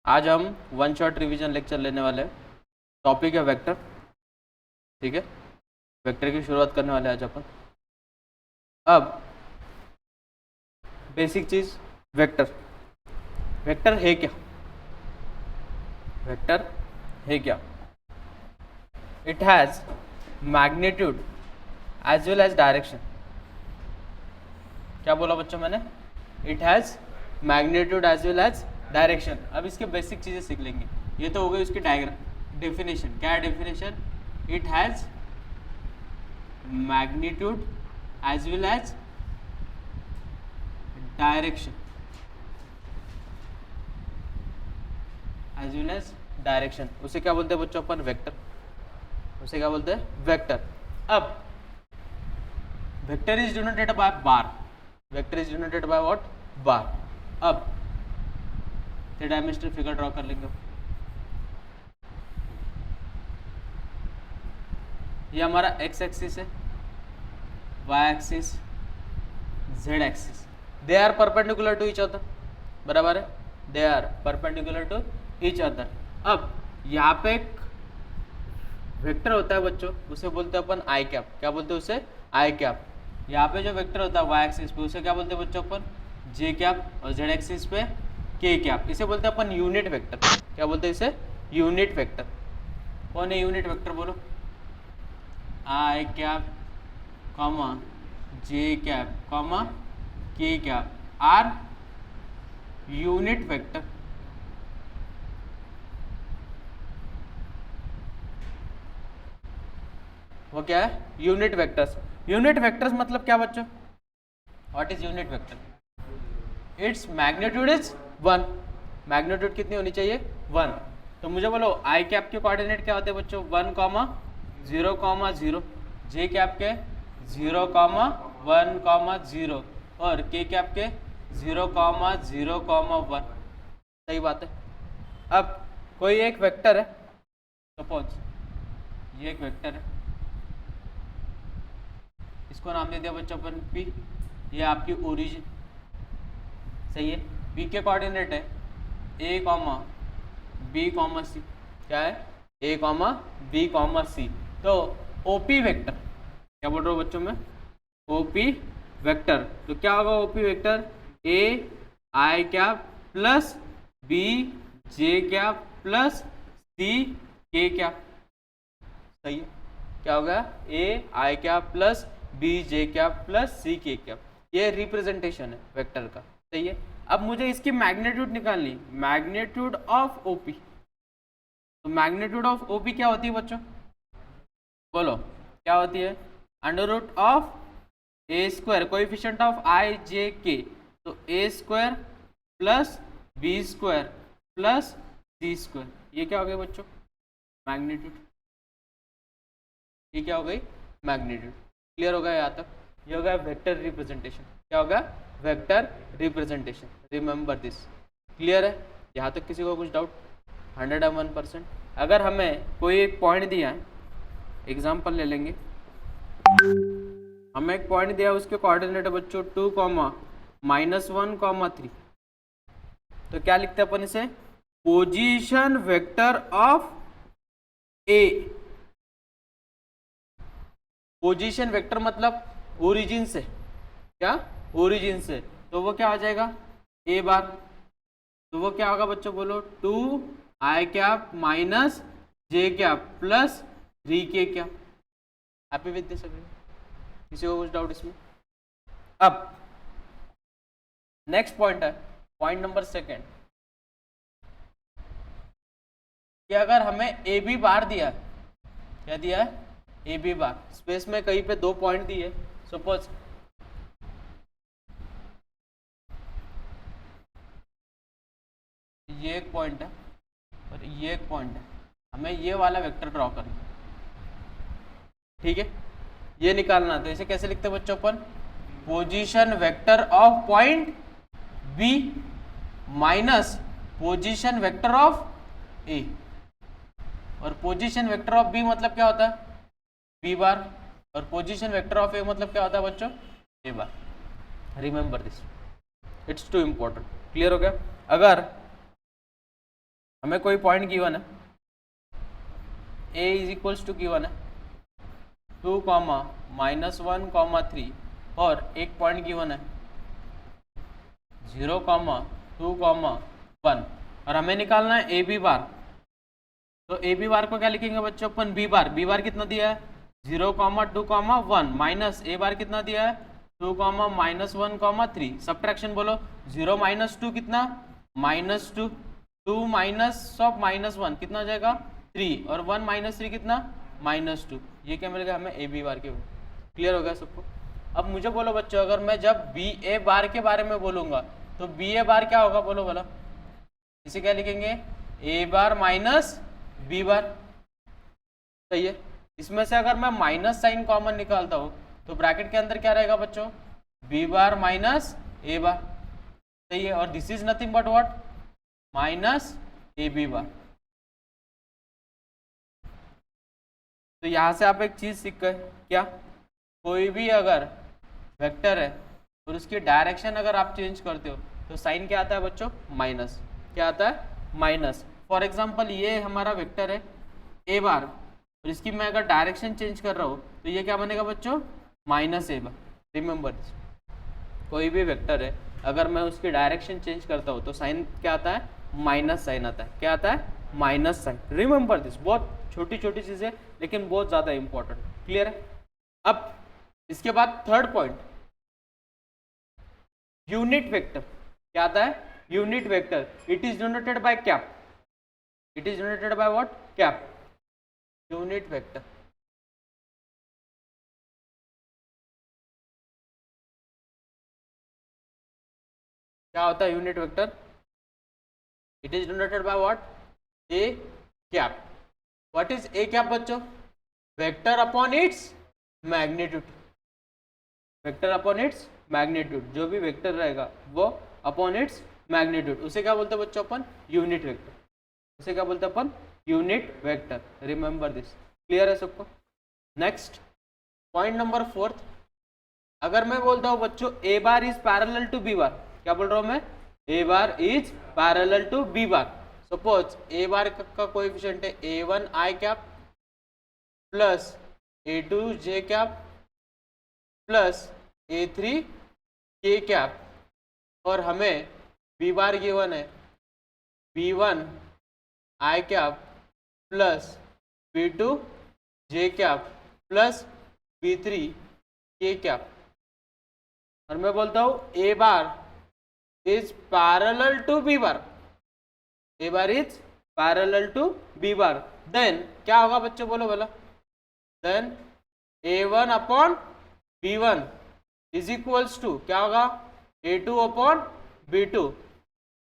आज हम one shot revision lecture लेने वाले हैं। टॉपिक है वेक्टर। ठीक है, वेक्टर की शुरुआत करने वाले आज अपन। अब बेसिक चीज, वेक्टर। वेक्टर है क्या? वेक्टर है क्या? It has magnitude as well as direction. क्या बोला बच्चों मैंने? It has magnitude as well as direction. अब इसके बेसिक चीजें सीख लेंगे। ये तो हो गई उसकी डायग्राम। डेफिनेशन क्या है? Definition, it has magnitude as well as direction, as well as direction. उसे क्या बोलते हैं बच्चों अपन? वेक्टर। उसे क्या बोलते हैं? वेक्टर। अब vector is denoted by bar. Vector is denoted by what? Bar. अब थ्री डायमेंशनल फिगर ड्रॉ कर लेंगे। ये हमारा एक्स एक्सिस है, Y axis, Z axis. They are perpendicular to each other. बराबर है, they are perpendicular to each other. अब यहाँ पे एक वेक्टर होता है बच्चों, उसे बोलते हैं अपन आई कैप। क्या बोलते हैं उसे? आई कैप। यहाँ पे जो वेक्टर होता है वाई एक्सिस पे, उसे क्या बोलते हैं बच्चों अपन? जे कैप। और जेड एक्सिस पे के कैप। इसे बोलते हैं अपन यूनिट वेक्टर। क्या बोलते हैं इसे? Unit vector. कौन है यूनिट वेक्टर? बोलो। आई कैप कॉमा जे कैप कॉमा के कैप आर यूनिट वेक्टर। वो क्या है? Unit vectors. यूनिट वेक्टर्स मतलब क्या बच्चों? What is unit vector? It's magnitude is 1। Magnitude कितनी होनी चाहिए? 1। तो मुझे बोलो आई कैप के कोऑर्डिनेट क्या होते हैं बच्चों? 1, 0, 0। जे कैप के 0, 1, 0 और के कैप के 0, 0, 1। सही बात है। अब कोई एक वेक्टर है, सपोज ये एक वेक्टर है, इसको नाम दे दिया बच्चों अपन पी। ये आपकी ओरिजिन। सही है। पी के कोऑर्डिनेट है A comma B comma C. क्या है? A comma B comma C. तो ओपी वेक्टर, क्या बोल रहा हूँ बच्चों में? OP vector. तो क्या होगा OP vector? A I cap plus B J cap plus C K cap. सही है। क्या होगा? A I cap plus B J cap plus C K cap. ये रिप्रेजेंटेशन है वेक्टर का। सही है। अब मुझे इसकी मैग्नीट्यूड निकालनी, मैग्नीट्यूड ऑफ ओपी। तो मैग्नीट्यूड ऑफ ओपी क्या होती है बच्चों? बोलो क्या होती है? Under root of A square, coefficient of I J K. तो A square plus B square plus C square. ये क्या हो गया बच्चों? मैग्नीट्यूड। ये क्या हो गई? मैग्नीट्यूड। क्लियर हो गया यहाँ तक? ये हो गया वेक्टर रिप्रेजेंटेशन। क्या होगा? Vector representation. Remember this. Clear है? यहाँ तक किसी को कुछ डाउट? 101%। अगर हमें कोई एक पॉइंट दिया है, एग्जाम्पल ले लेंगे, हमें एक पॉइंट दिया है, उसके कोऑर्डिनेट है बच्चों 2, -1, 3। तो क्या लिखते हैं अपन इसे? Position vector of A. Position vector मतलब ओरिजिन से। क्या? ओरिजिन से। तो वो क्या आ जाएगा? A bar. तो वो क्या होगा बच्चों? बोलो 2 आई कैप माइनस जे कैप प्लस 3 के कैप। Happy with this? किसी को कुछ डाउट इसमें? अब नेक्स्ट पॉइंट है, पॉइंट नंबर 2 कि अगर हमें ए बी बार दिया है, क्या दिया है? A B bar. स्पेस में कहीं पे 2 पॉइंट दिए, सपोज ये एक पॉइंट है और ये एक पॉइंट है। हमें ये वाला वेक्टर ड्रॉ करना है। ठीक है, ये निकालना। तो इसे कैसे लिखते हैं बच्चों अपन? Position vector of point B minus position vector of A. और पोजीशन वेक्टर ऑफ बी मतलब क्या होता है? B bar. और पोजीशन वेक्टर ऑफ ए मतलब क्या होता है बच्चों? ए bar. Remember this, it's too important. Clear हो गया? अगर हमें कोई पॉइंट गिवन है, ए इज इक्वल्स टू गिवन है 2, -1, 3 और एक पॉइंट गिवन है 0, 2, 1 और हमें निकालना है ए बी बार। तो ए बी बार को क्या लिखेंगे बच्चों अपन, बी बार कितना दिया है 0, 2, 1 माइनस ए बार कितना दिया है 2, -1, 3। सब्ट्रैक्शन बोलो, 0 -2 कितना -2, 2 -1 कितना हो जाएगा 3 और 1 -3 कितना -2। ये क्या मिल गया हमें ए बी बार के। क्लियर हो गया सबको। अब मुझे बोलो बच्चों, अगर मैं जब बी ए बार के बारे में बोलूंगा तो बी ए बार क्या होगा, बोलो बोलो। इसे क्या लिखेंगे, ए बार माइनस बी बार। सही है। इसमें से अगर मैं माइनस साइन कॉमन निकालता हूं तो ब्रैकेट के अंदर क्या रहेगा बच्चों, बी बार माइनस ए बार। सही है। और this is nothing but what, minus A B bar. तो यहां से आप एक चीज सीख गए, क्या, कोई भी अगर वेक्टर है और उसकी डायरेक्शन अगर आप चेंज करते हो तो साइन क्या आता है बच्चों, माइनस। क्या आता है, माइनस। फॉर एग्जांपल ये हमारा वेक्टर है ए बार और इसकी मैं अगर डायरेक्शन चेंज कर रहा हूँ तो ये क्या बनेगा बच्चों, माइनस ए बार। रिमेंबर, कोई भी वेक्टर है अगर मैं उसकी डायरेक्शन चेंज करता हूँ तो साइन क्या आता है, माइनस साइन आता है। क्या आता है, माइनस साइन। रिमेंबर दिस, बहुत छोटी छोटी चीजें लेकिन बहुत ज्यादा इंपॉर्टेंट। क्लियर है। अब इसके बाद थर्ड पॉइंट, यूनिट वेक्टर। क्या आता है, unit vector. It is denoted by cap. It is denoted by what, cap. Unit vector. क्या होता है unit vector, it is denoted by what, A cap. What is A cap बच्चों, vector upon its magnitude. Vector upon its magnitude, जो भी vector रहेगा वो upon its magnitude, उसे क्या बोलते हैं बच्चों अपन, यूनिट वेक्टर। उसे क्या बोलते हैं अपन, unit vector. Remember this. Clear है सबको। नेक्स्ट पॉइंट नंबर फोर्थ, अगर मैं बोलता हूं बच्चों ए bar is parallel to B bar, क्या बोल रहा हूं मैं, A bar is parallel to B bar. Suppose A bar का कोएफिशिएंट है A1 I cap plus A2 J cap plus A3 K cap और हमें बी बार गिवन है B1 I cap plus B2 J cap plus B3 K cap और मैं बोलता हूं A bar is parallel to B bar. A bar is parallel to B bar. Then क्या होगा बच्चों, बोलो बोलो। Then A1 upon B1 is equals to क्या होगा, A2 अपॉन B2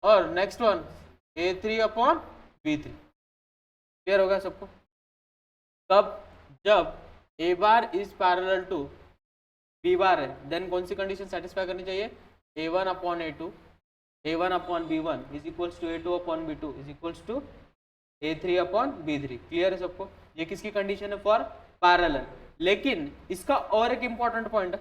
और next one A3 upon B3। Clear होगा सबको। कब, जब A bar is parallel to B bar है, देन कौन सी कंडीशन सेटिस्फाई करनी चाहिए, A1 upon A2, A1 upon B1 is equals to A2 upon B2 is equals to A3 upon B3। Clear है सबको। ये किसकी कंडीशन है, फॉर पैरेलल। लेकिन इसका और एक इंपॉर्टेंट पॉइंट है,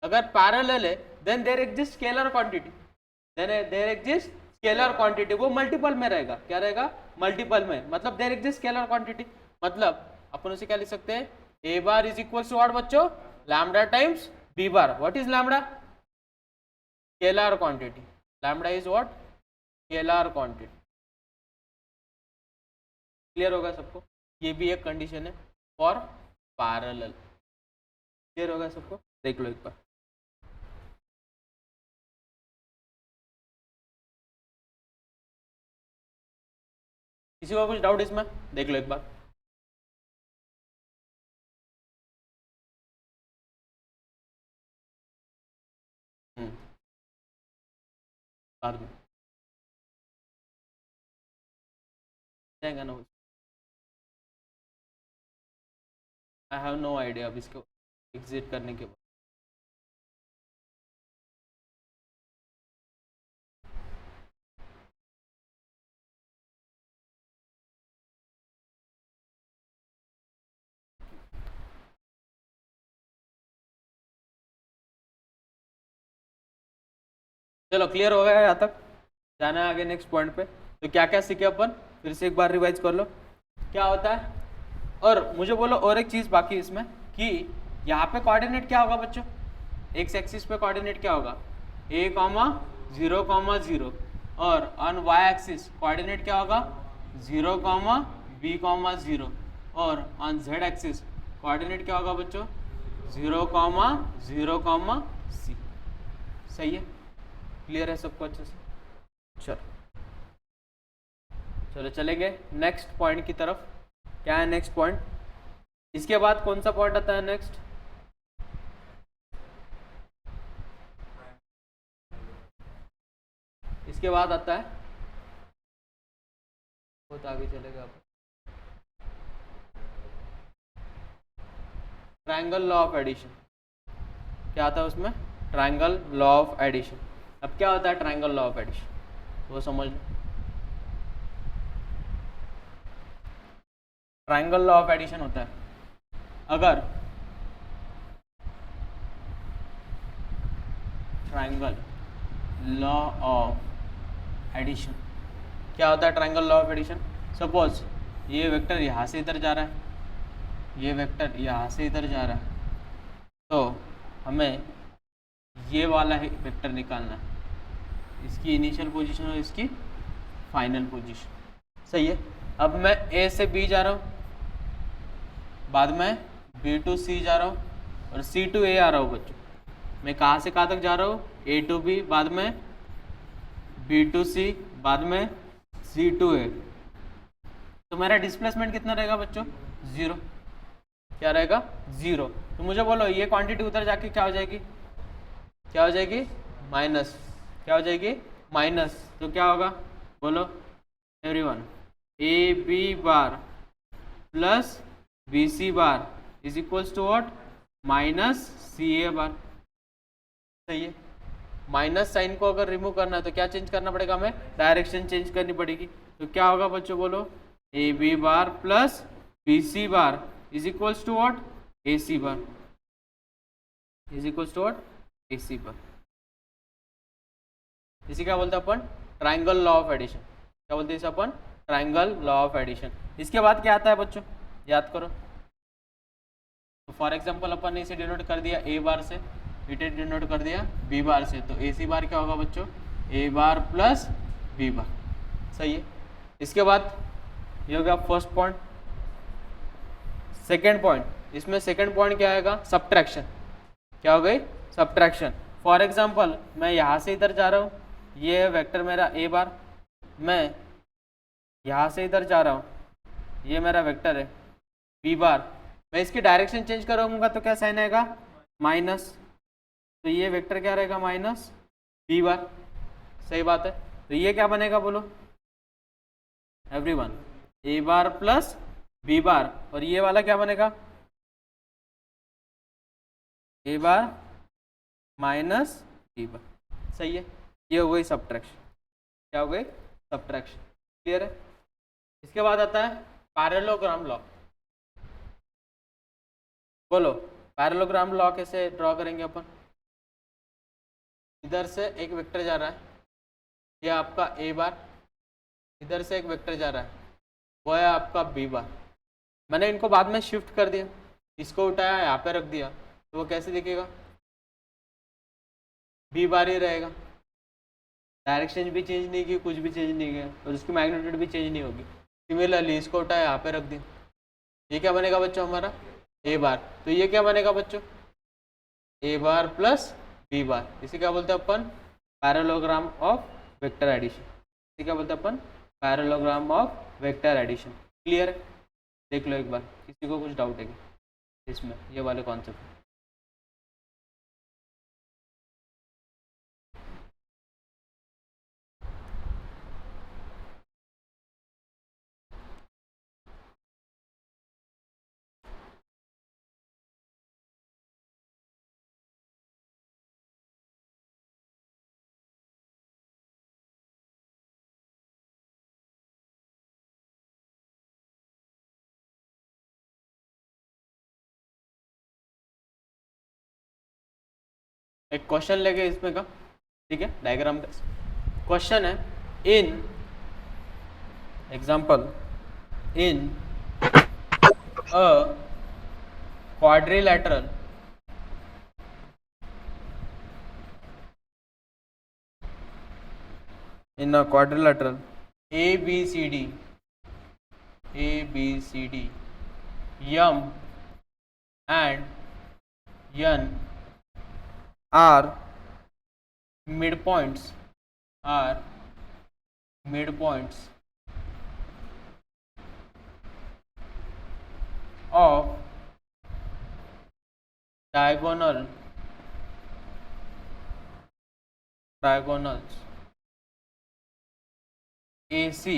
अगर पैरेलल है then there exist scalar quantity. Then there exist scalar quantity, वो मल्टीपल में रहेगा। क्या रहेगा, मल्टीपल में। मतलब देयर एग्जिस्ट स्केलर क्वांटिटी, मतलब अपन उसे क्या लिख सकते हैं, A bar is equals to what बच्चों, lambda times B bar. What is lambda, scalar quantity. Lambda is what, scalar quantity. Clear होगा सबको। ये भी एक कंडीशन है फॉर पैरेलल। क्लियर होगा सबको। देख लो एक बार। किसी को कुछ डाउट इसमें, देख लो एक बार। बाद में जाएगा ना। आई हैव नो आइडिया अब इसको एग्जिट करने के बाद। चलो क्लियर हो गया यहाँ तक, जाना है आगे नेक्स्ट पॉइंट पे। तो क्या क्या सीखे अपन, फिर से एक बार रिवाइज कर लो क्या होता है। और मुझे बोलो और एक चीज़ बाकी इसमें कि यहाँ पे कोऑर्डिनेट क्या होगा बच्चों, एक्स एक्सिस पे कोऑर्डिनेट क्या होगा, a, 0, 0, और ऑन y एक्सिस कोऑर्डिनेट क्या होगा 0, b, 0, और ऑन z एक्सिस कोऑर्डिनेट क्या होगा बच्चों 0, 0, c। सही है, क्लियर है सबको अच्छे से। चलो चलो चलेंगे नेक्स्ट पॉइंट की तरफ। क्या है नेक्स्ट पॉइंट, इसके बाद कौन सा पॉइंट आता है नेक्स्ट, इसके बाद आता है, बहुत आगे चलेगा आप, ट्रायंगल लॉ ऑफ एडिशन। क्या आता है उसमें, ट्रायंगल लॉ ऑफ एडिशन। अब क्या होता है ट्रायंगल लॉ ऑफ एडिशन वो समझ लो। ट्रायंगल लॉ ऑफ एडिशन होता है अगर ट्रायंगल लॉ ऑफ एडिशन, क्या होता है triangle law of addition, suppose ये वेक्टर यहाँ से इधर जा रहा है, ये वेक्टर यहाँ से इधर जा रहा है, तो हमें ये वाला ही वेक्टर निकालना है, इसकी इनिशियल पोजीशन और इसकी फाइनल पोजीशन। सही है, अब मैं ए से बी जा रहा हूँ, बाद में बी टू सी जा रहा हूँ और सी टू ए आ रहा हूँ बच्चों। मैं कहाँ से कहाँ तक जा रहा हूँ, ए टू बी, बाद में बी टू सी, बाद में सी टू ए। तो मेरा डिस्प्लेसमेंट कितना रहेगा बच्चों, 0। क्या रहेगा 0। तो मुझे बोलो ये क्वांटिटी उधर जाके क्या हो जाएगी, क्या हो जाएगी माइनस, क्या हो जाएगी माइनस। तो क्या होगा बोलो everyone, A B bar plus B C bar is equals to what, minus C A bar. सही है, माइनस साइन को अगर रिमूव करना है तो क्या चेंज करना पड़ेगा, हमें डायरेक्शन चेंज करनी पड़ेगी। तो क्या होगा बच्चों बोलो, A B bar plus B C bar is equals to what, A C bar is equals to what, A C bar. इसी क्या बोलते हैं अपन, ट्रायंगल लॉ ऑफ एडिशन। क्या बोलते हैं इसे अपन, ट्रायंगल लॉ ऑफ एडिशन। इसके बाद क्या आता है बच्चों, याद करो। तो फॉर एग्जांपल अपन ने इसे डिनोट कर दिया ए बार से, इसे डिनोट कर दिया बी बार से, तो ए सी बार क्या होगा बच्चों, ए बार प्लस बी बार। सही है, इसके बाद ये हो गया फर्स्ट पॉइंट। सेकेंड पॉइंट, इसमें सेकेंड पॉइंट क्या आएगा, सब्ट्रैक्शन। क्या हो गई, सब्ट्रैक्शन। फॉर एग्जांपल मैं यहाँ से इधर जा रहा हूँ, ये है वेक्टर मेरा ए बार, मैं यहाँ से इधर जा रहा हूँ, ये मेरा वेक्टर है बी बार। मैं इसकी डायरेक्शन चेंज करूँगा तो क्या साइन आएगा, माइनस। तो ये वेक्टर क्या रहेगा, माइनस बी बार। सही बात है, तो ये क्या बनेगा बोलो एवरीवन, ए बार प्लस बी बार, और ये वाला क्या बनेगा, ए बार माइनस बी बार। सही है, ये हो गई सब्ट्रैक्शन। क्या हो गई, सब्ट्रैक्शन। क्लियर है। इसके बाद आता है पैरेललोग्राम लॉ। बोलो पैरेललोग्राम लॉ कैसे ड्रॉ करेंगे अपन। इधर से एक वेक्टर जा रहा है, ये आपका ए बार, इधर से एक वेक्टर जा रहा है, वो है आपका बी बार। मैंने इनको बाद में शिफ्ट कर दिया, इसको उठाया यहाँ पे रख दिया, तो वो कैसे दिखेगा, बी बार ही रहेगा। डायरेक्शन भी चेंज नहीं की, कुछ भी चेंज नहीं किया, और उसकी मैग्नीट्यूड भी चेंज नहीं होगी। सिमिलरली इसको उठाया यहाँ पे रख दिया, ये क्या बनेगा बच्चों हमारा, ए बार। तो ये क्या बनेगा बच्चों, ए बार प्लस बी बार। इसे क्या बोलते हैं अपन, पैरेललोग्राम ऑफ वेक्टर एडिशन। इसे क्या बोलते हैं अपन, parallelogram of vector addition. Clear है, देख लो एक बार, किसी को कुछ डाउट है क्या इसमें, ये वाले कॉन्सेप्ट। एक क्वेश्चन लेके इसमें का, ठीक है, डायग्राम का क्वेश्चन है। In example, in a quadrilateral ABCD M and N are midpoints of diagonals AC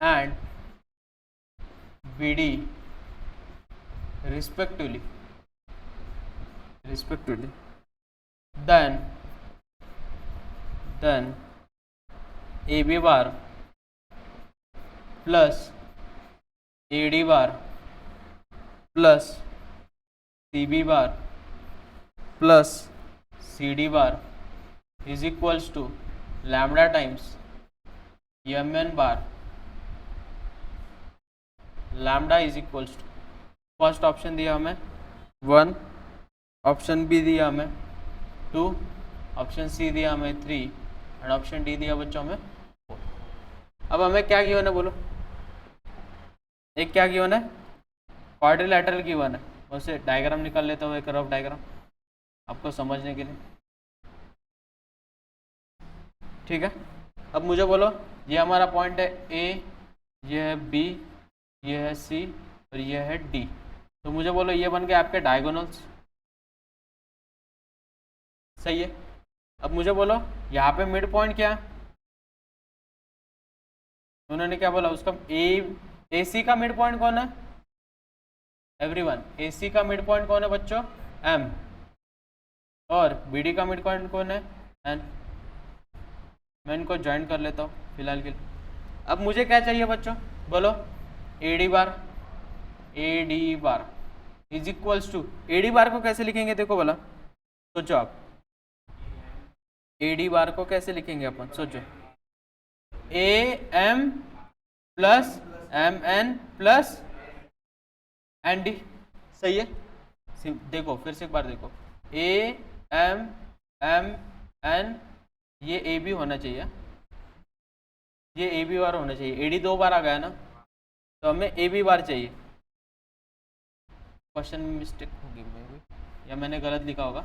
and BD respectively, then AB bar plus AD bar plus CB bar plus CD bar is equals to lambda times MN bar. Lambda is equals to, first option दिया हमें 1, option B दिया हमें 2, option C दिया हमें 3 and option D दिया बच्चों हमें 4. अब हमें क्या गिवन है बोलो, एक क्या गिवन है, क्वाड्रिलैटरल गिवन है. उससे डायग्राम निकाल लेता हूँ, एक रफ डायग्राम आपको समझने के लिए. ठीक है, अब मुझे बोलो ये हमारा पॉइंट है ए, ये है बी, ये है सी और ये है डी. तो मुझे बोलो ये बन गए आपके डायगोनल्स. सही है. अब मुझे बोलो यहाँ पे मिड पॉइंट क्या है, उन्होंने क्या बोला उसका ए सी का मिड पॉइंट कौन है, एवरीवन, ए सी का मिड पॉइंट कौन है बच्चों, एम, और बी डी का मिड पॉइंट कौन है, एन. मैं इनको ज्वाइन कर लेता हूँ फिलहाल के लिए. अब मुझे क्या चाहिए बच्चों बोलो, AD bar is equals to, AD bar को कैसे लिखेंगे देखो बोला, सोचो आप, एडी बार को कैसे लिखेंगे अपन, सोचो, A M plus M N plus N D. सही है. देखो फिर से एक बार देखो, ए एम एम एन, ये ए बी होना चाहिए, ये ए बी बार होना चाहिए. एडी 2 बार आ गया ना, तो हमें ए बी बार चाहिए. क्वेश्चन में मिस्टेक होगी मेरी, या मैंने गलत लिखा होगा,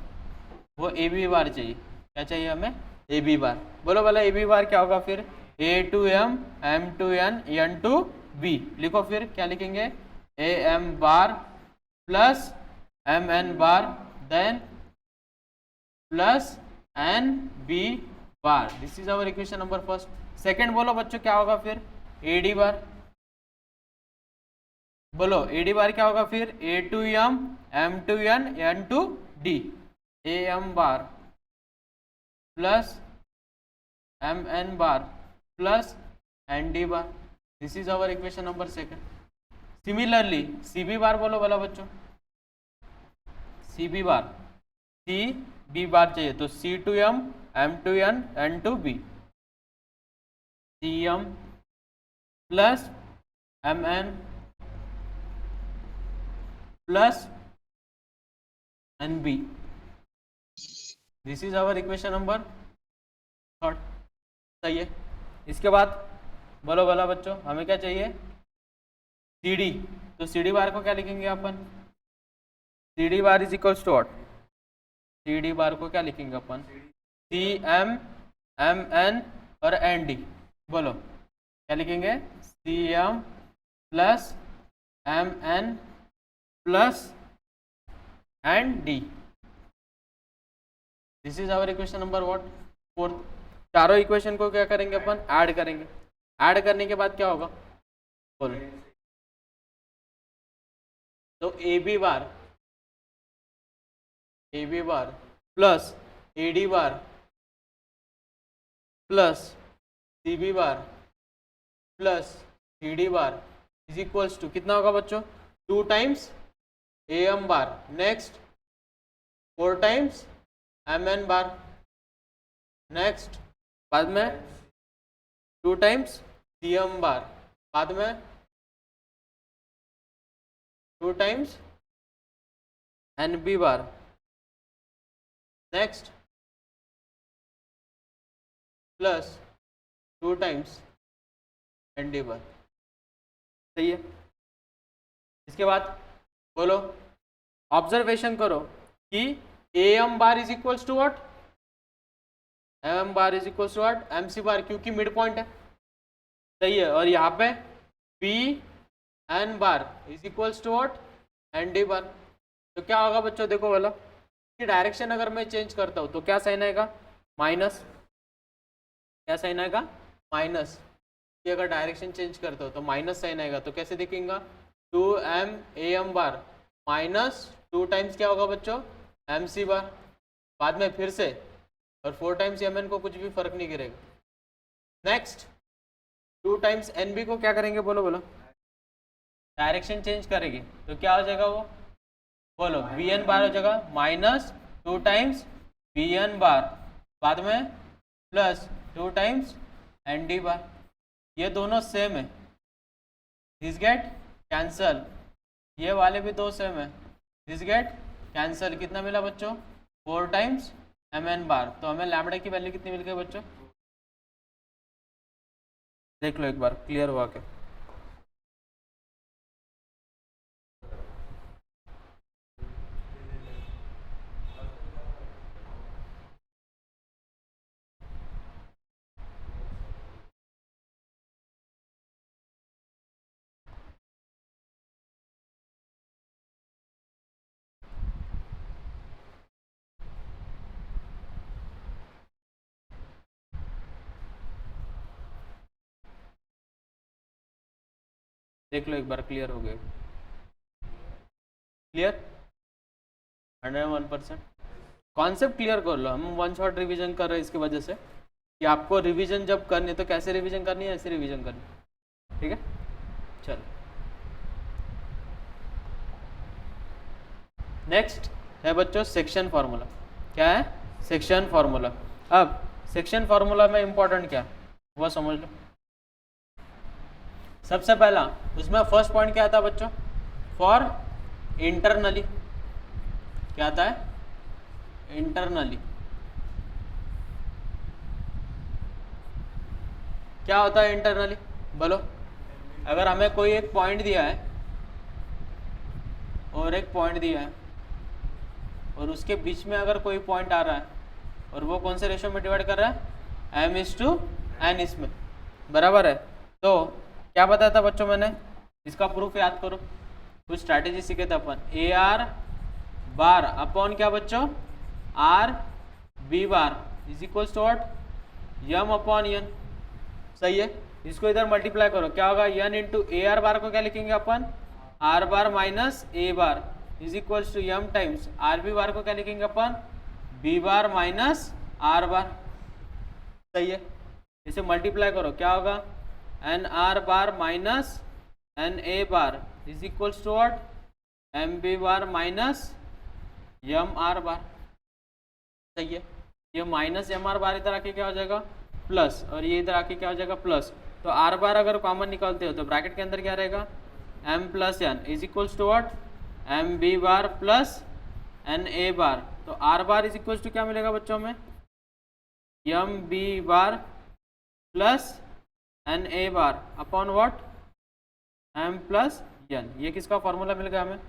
वो ए बी बार चाहिए. क्या चाहिए हमें, ए बी बार. बोलो वाला ए बी बार क्या होगा फिर, A to M to N to B. लिखो फिर क्या लिखेंगे, A M bar plus M N bar then plus N B bar. This is our equation number first. Second बोलो बच्चों क्या होगा फिर, ए डी बार. बोलो ए डी बार क्या होगा फिर, A to M to N to D. A M bar plus M N bar plus N D bar. This is our equation number second. Similarly C B bar बोलो बोला बच्चों, सी B bar, सी B bar चाहिए तो C to M to N to B. C M plus M N plus N B. This is our equation number third. सही है. इसके बाद बोलो बोला बच्चों हमें क्या चाहिए, सी डी. तो सी डी बार को क्या लिखेंगे अपन, C D bar is equals to what, C D bar को क्या लिखेंगे अपन, सी एम एम एन और एन डी. बोलो क्या लिखेंगे, C M plus M N plus N D. This is our equation number what, fourth. चारों equation को क्या करेंगे अपन, ऐड करेंगे. ऐड करने के बाद क्या होगा बोलो, तो A B bar plus A D bar plus C B bar plus C D bar is equals to कितना होगा बच्चों, 2 times A M bar, next 4 times M N bar, next बाद में 2 टाइम्स सी एम बार, बाद में 2 times N B bar, next plus 2 times N D bar. सही है। इसके बाद बोलो, ऑब्जर्वेशन करो कि A M bar is equals to what, M bar is equals to what, M C bar, क्योंकि मिड पॉइंट है। सही है। और यहाँ पे P N bar is equals to what, N D bar. तो क्या होगा बच्चों, देखो बोलो कि डायरेक्शन अगर मैं चेंज करता हूँ तो क्या साइन आएगा, माइनस। क्या साइन आएगा, माइनस। कि अगर डायरेक्शन चेंज करता हो तो माइनस साइन आएगा। तो कैसे दिखेगा, 2m A M bar minus 2 times क्या होगा बच्चों, एम सी बार, बाद में फिर से और 4 टाइम्स एम एन को कुछ भी फर्क नहीं गिरेगा। नेक्स्ट 2 टाइम्स एन बी को क्या करेंगे, बोलो बोलो, डायरेक्शन चेंज करेगी तो क्या हो जाएगा वो, बोलो वी एन बार हो जाएगा minus 2 times V N bar, बाद में plus 2 times N D bar. ये दोनों सेम है, दिस गेट कैंसल, ये वाले भी दो सेम है, दिस गेट कैंसल। कितना मिला बच्चों, 4 टाइम्स एम एन बार। तो हमें लैम्बडा की वैल्यू कितनी मिल गई बच्चों, देख लो एक बार, क्लियर हुआ क्या। देख लो एक बार, क्लियर हो गए, क्लियर 101%। कॉन्सेप्ट क्लियर कर लो, हम वन शॉट रिवीजन कर रहे हैं इसकी वजह से कि आपको रिवीजन जब करनी है तो कैसे रिवीजन करनी है, ऐसे रिवीजन करनी है, ठीक है। चलो नेक्स्ट है बच्चों सेक्शन फार्मूला। क्या है, सेक्शन फार्मूला। अब सेक्शन फार्मूला में इंपॉर्टेंट क्या वो समझ लो। सबसे पहला उसमें फर्स्ट पॉइंट क्या आता है बच्चों, फॉर इंटरनली, क्या आता है, इंटरनली। क्या होता है इंटरनली, बोलो। अगर हमें कोई एक पॉइंट दिया है और एक पॉइंट दिया है और उसके बीच में अगर कोई पॉइंट आ रहा है और वो कौन से रेशो में डिवाइड कर रहा है, m/n, इसमें बराबर है। तो क्या बताया था बच्चों मैंने, इसका प्रूफ याद करो, कुछ स्ट्रैटेजी सीखे थे अपन, ए आर बार अपॉन क्या बच्चों, R B bar is equals to what, M upon N. सही है। इसको इधर मल्टीप्लाई करो, क्या होगा, N into A R bar को क्या लिखेंगे अपन, are bar minus A bar is equals to M times R B bar को क्या लिखेंगे अपन, B bar minus are bar. सही है। इसे मल्टीप्लाई करो, क्या होगा, N R bar minus N A bar is equals to what, M B bar minus M R bar. सही है। ये माइनस एम आर बार इधर आके क्या हो जाएगा, प्लस, और ये इधर आके क्या हो जाएगा, प्लस। तो आर बार अगर कॉमन निकालते हो तो ब्रैकेट के अंदर क्या रहेगा, M plus N is equals to what, M B bar plus N A bar. तो R bar is equals to क्या मिलेगा बच्चों में, M B bar plus N A bar upon what, M plus N. ये किसका formula मिल गया हमें,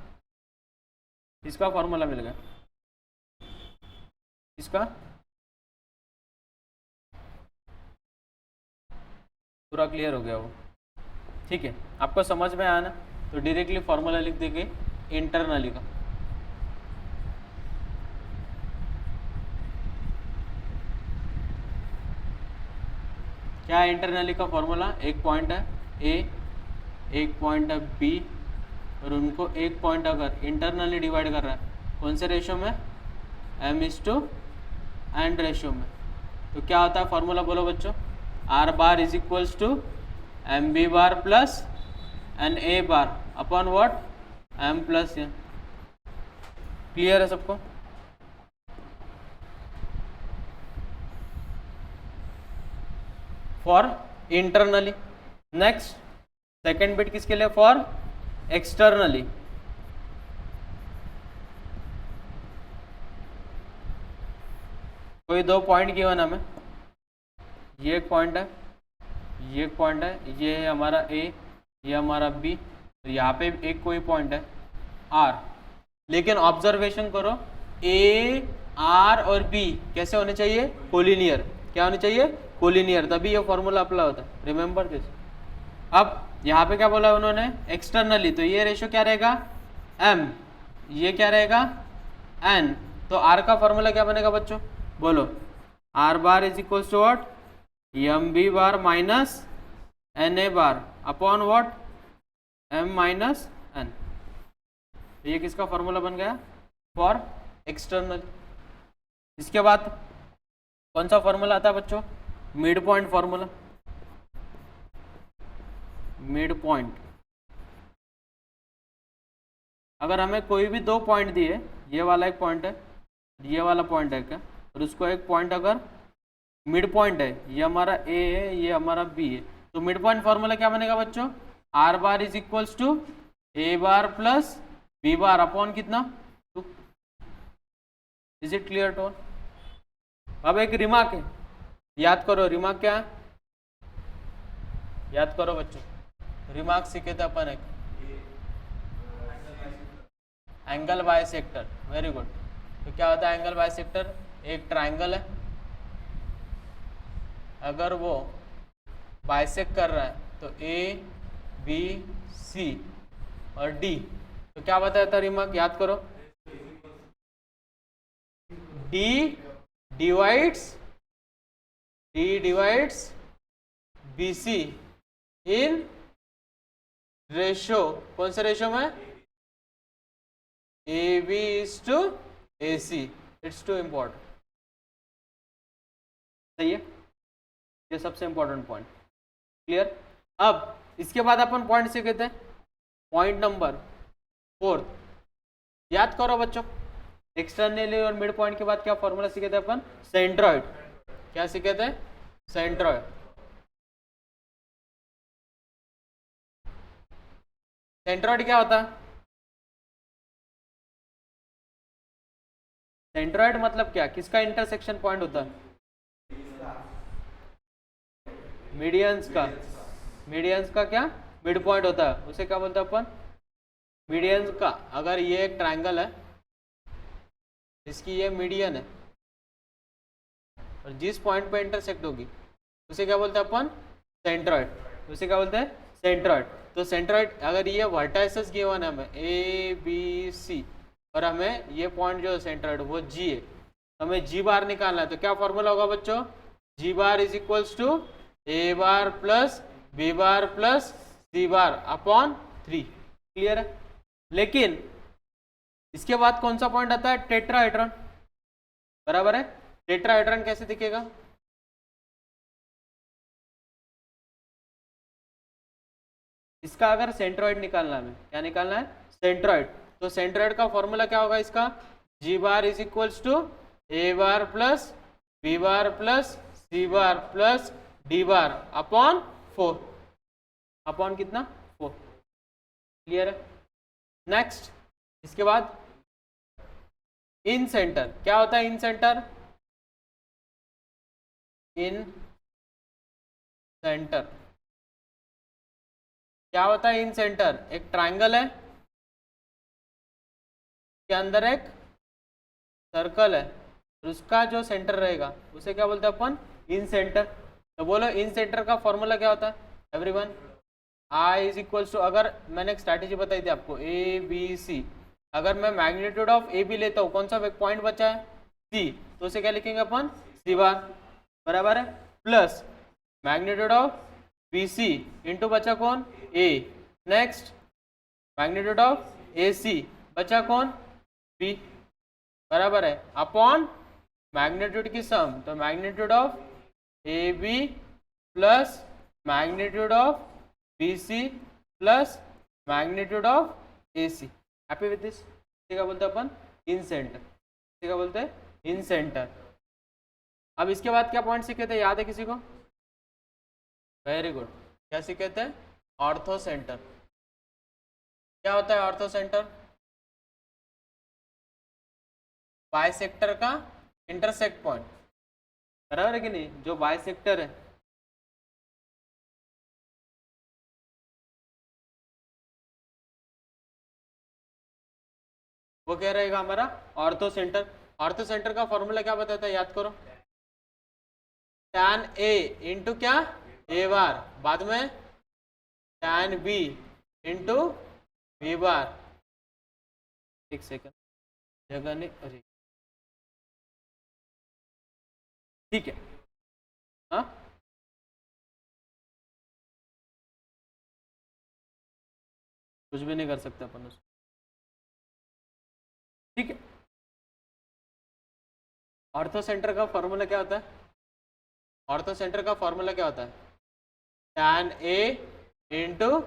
इसका फॉर्मूला मिल गया, इसका पूरा क्लियर हो गया वो, ठीक है। आपको समझ में आया ना, तो डायरेक्टली फॉर्मूला लिख देंगे इंटरनली का। क्या है इंटरनली का फॉर्मूला, एक पॉइंट है ए, एक पॉइंट है बी, और उनको एक पॉइंट अगर इंटरनली डिवाइड कर रहा है कौन से रेशो में, m/n रेशो में, तो क्या होता है फॉर्मूला, बोलो बच्चों, are bar is equals to M B bar plus N A bar upon what, M plus N. Clear है सबको। For internally, next second bit किसके लिए? For externally. कोई दो पॉइंट गिवन हमें, ये एक पॉइंट है, ये एक पॉइंट है, ये है हमारा ए, ये हमारा बी, तो यहाँ पे एक कोई पॉइंट है आर। लेकिन ऑब्जर्वेशन करो, ए आर और बी कैसे होने चाहिए? कोलिनियर। क्या होने चाहिए? कोलिनियर, तभी ये फॉर्मूला अप्लाई होता है। Remember this. अब यहाँ पे क्या बोला उन्होंने? एक्सटर्नली, तो ये रेशियो क्या रहेगा? m, ये क्या रहेगा? n। तो r का फॉर्मूला क्या बनेगा बच्चों? बोलो। r bar is equal to what? M B bar minus N A bar upon what? m minus n। ये किसका फॉर्मूला बन गया? For external. इसके बाद कौन सा फॉर्मूला आता है बच्चों? Mid point formula. Mid point, अगर हमें कोई भी दो पॉइंट दिए, ये वाला एक पॉइंट है, ये वाला पॉइंट है क्या, और उसको एक पॉइंट अगर मिड पॉइंट है, ये हमारा ए है, ये हमारा बी है, तो मिड पॉइंट फॉर्मूला क्या बनेगा बच्चों? Are bar is equals to A bar plus B bar upon कितना? 2। Is it clear to all? अब एक रिमार्क है, याद करो। रिमार्क क्या है? याद करो बच्चों, रिमार्क सीखे थे अपन एक, एंगल बाइसेक्टर। Very good. तो क्या होता है एंगल बाइसेक्टर? एक ट्राइंगल है, अगर वो बाइसेक्ट कर रहा है तो ए बी सी और डी, तो क्या बताया था रिमार्क? याद करो, D divides B C in ratio, कौन से रेशो में? A B is to A C. It's too important. सही है, ये सबसे इंपॉर्टेंट पॉइंट। क्लियर? अब इसके बाद अपन पॉइंट से कहते हैं पॉइंट नंबर 4। याद करो बच्चों, एक्सटर्नली और मिड पॉइंट के बाद क्या फॉर्मूला सीखे थे अपन? सेंट्रॉइड। क्या सीखे थे? सेंट्रॉइड। सेंट्रॉइड क्या होता है? सेंट्रॉइड मतलब क्या? किसका इंटरसेक्शन पॉइंट होता है? मीडियंस का। मीडियंस का क्या मिड पॉइंट होता है, उसे क्या बोलते हैं अपन? मीडियंस का। अगर ये एक ट्रायंगल है, इसकी ये मीडियन है, और जिस पॉइंट पे इंटरसेक्ट होगी उसे क्या बोलते हैं अपन? सेंट्रॉइड। उसे क्या बोलते हैं? सेंट्रॉइड। तो सेंट्रॉइड, अगर ये वर्टाइसेस गिवन है हमें ए बी सी, और हमें ये पॉइंट जो सेंट्रॉइड वो जी है, हमें जी बार निकालना है, तो क्या फॉर्मूला होगा बच्चों? G bar is equals to A bar plus B bar plus c bar upon 3। Clear है? लेकिन इसके बाद कौन सा पॉइंट आता है? टेट्राहेड्रॉन। बराबर है? टेट्राहेड्रॉन कैसे दिखेगा? इसका अगर सेंट्रॉइड निकालना है, क्या निकालना है? सेंट्रॉइड। तो सेंट्रॉइड का फॉर्मूला क्या होगा इसका? G bar is equals to A bar plus B bar plus c bar plus d bar upon 4। Upon कितना? 4। क्लियर है? नेक्स्ट, इसके बाद इन सेंटर। क्या होता है इन सेंटर? इन सेंटर क्या होता है? इन सेंटर एक ट्रायंगल है, के अंदर एक सर्कल है, और उसका जो सेंटर रहेगा उसे क्या बोलते हैं अपन? इन सेंटर। तो बोलो इन सेंटर का फॉर्मूला क्या होता है everyone? I is equals to, अगर मैंने एक स्ट्रैटेजी बताई थी आपको, ए बी सी, अगर मैं मैग्नीट्यूड ऑफ ए बी लेता हूँ, कौन सा पॉइंट बचा है? सी, तो उसे क्या लिखेंगे अपन? सी बार। बराबर है? Plus magnitude of B C into बचा कौन? A. Next magnitude of A C बचा कौन? बी। बराबर है? अपॉन मैग्नीट्यूड की सम, तो magnitude of A B plus magnitude of B C plus magnitude of A C. Happy with this? क्या बोलते हैं अपन? Incentre. क्या बोलते हैं? Incentre. अब इसके बाद क्या पॉइंट सीखे थे, याद है किसी को? Very good. क्या सीखे थे? Ortho centre. क्या होता है ऑर्थो सेंटर? बाइसेक्टर का इंटरसेक्ट पॉइंट, बराबर है कि नहीं? जो बाइसेक्टर है, वो क्या रहेगा हमारा? Ortho centre. ऑर्थो सेंटर का फॉर्मूला क्या बताता है, याद करो। tan ए इंटू क्या? ए बार, बाद में tan B into B bar. एक सेकंड, जगह नहीं, अरे ठीक है। हाँ, कुछ भी नहीं कर सकते अपन उसको, ठीक है। ऑर्थो सेंटर का फॉर्मूला क्या होता है? ऑर्थो सेंटर का फॉर्मूला क्या होता है? tan a into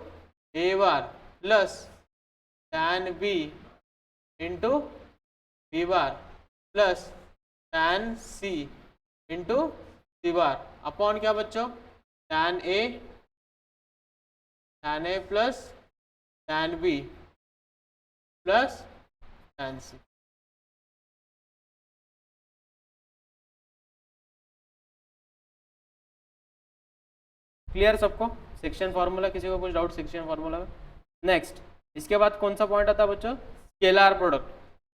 a bar plus tan B into B bar plus tan c into c bar upon क्या बच्चों? tan a plus tan b plus tan c. Clear सबको? सेक्शन फार्मूला, किसी को कुछ डाउट सेक्शन फार्मूला में? Next, इसके बाद कौन सा पॉइंट आता है बच्चों? Scalar product.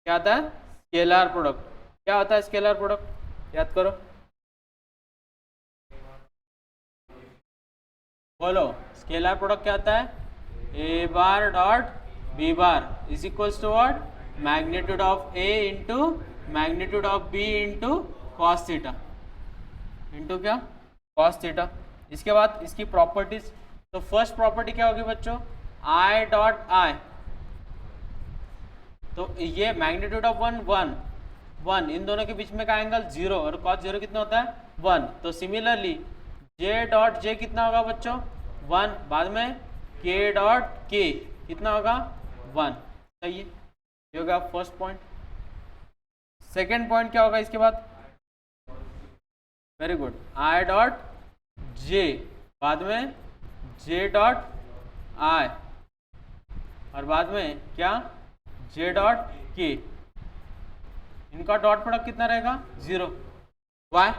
क्या आता है? Scalar product. क्या होता है स्केलर प्रोडक्ट, याद करो, बोलो। स्केलर प्रोडक्ट क्या आता है? A bar dot B bar is equals to what? Magnitude of A into magnitude of b into cos theta into क्या? Cos theta. इसके बाद इसकी प्रॉपर्टीज, तो फर्स्ट प्रॉपर्टी क्या होगी बच्चों? आई डॉट आई, तो ये मैग्नीट्यूड ऑफ वन, इन दोनों के बीच में का एंगल 0 और कॉस 0 कितना होता है? 1। तो सिमिलरली जे डॉट जे कितना होगा बच्चों? 1, बाद में के डॉट के कितना होगा? 1। सही है, ये होगा फर्स्ट पॉइंट। सेकेंड पॉइंट क्या होगा इसके बाद? Very good, I dot J, बाद में जे डॉट आई, और बाद में क्या? जे डॉट के। इनका डॉट प्रोडक्ट कितना रहेगा? 0। Why?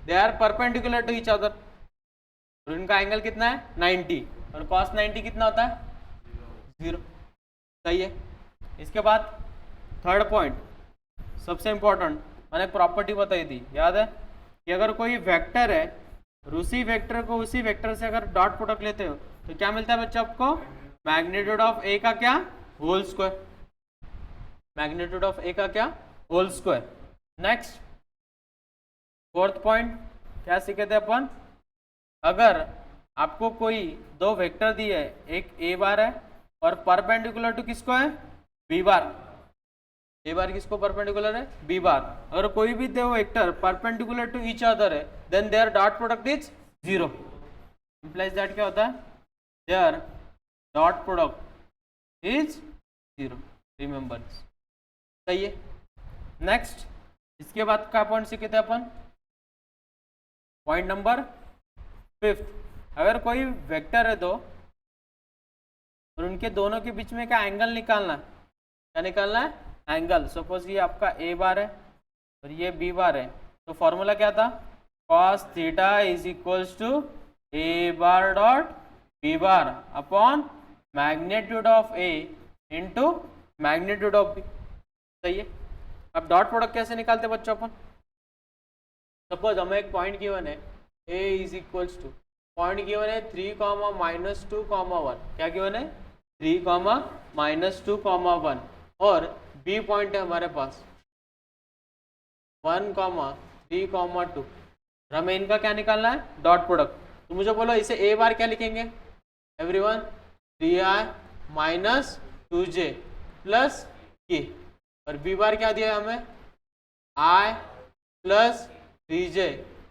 They are perpendicular to each other, और इनका एंगल कितना है? 90, और कॉस 90 कितना होता है? 0। सही है। इसके बाद थर्ड पॉइंट, सबसे इंपॉर्टेंट, मैंने एक प्रॉपर्टी बताई थी, याद है? कि अगर कोई वेक्टर है और उसी वेक्टर को उसी वेक्टर से अगर डॉट प्रोडक्ट लेते हो तो क्या मिलता है बच्चों आपको? मैग्नीट्यूड ऑफ ए का क्या? Whole square. मैग्नीट्यूड ऑफ ए का क्या? Whole square. Next, fourth point क्या सीखे थे अपन? अगर आपको कोई दो वेक्टर दिए है, एक ए बार है और परपेंडिकुलर टू किसको है? B bar. ए बार किसको परपेंडिकुलर है? B bar. अगर कोई भी दो vector perpendicular to each other है, then their dot product is 0। Implies that क्या होता है? Their dot product is 0। Remember, सही है। नेक्स्ट, इसके बाद का पॉइंट सीखे थे अपन? Point number 5। अगर कोई वेक्टर है दो और उनके दोनों के बीच में का एंगल निकालना है, क्या निकालना है? एंगल। सपोज ये आपका ए बार है और ये बी बार है, तो फॉर्मूला क्या था? Cos theta is equals to A bar dot B bar upon magnitude of A into magnitude of B. सही है। अब डॉट प्रोडक्ट कैसे निकालते बच्चों अपन? सपोज हमें एक पॉइंट गिवन है, ए is equals to, point given है 3, -2, 1। क्या गिवन है? 3, -2, 1, और बी पॉइंट है हमारे पास 1, 3, 2। हमें इनका क्या निकालना है? Dot product. तो मुझे बोलो इसे ए बार क्या लिखेंगे everyone? 3i minus 2j plus के, और बी बार क्या दिया है हमें? i plus 3j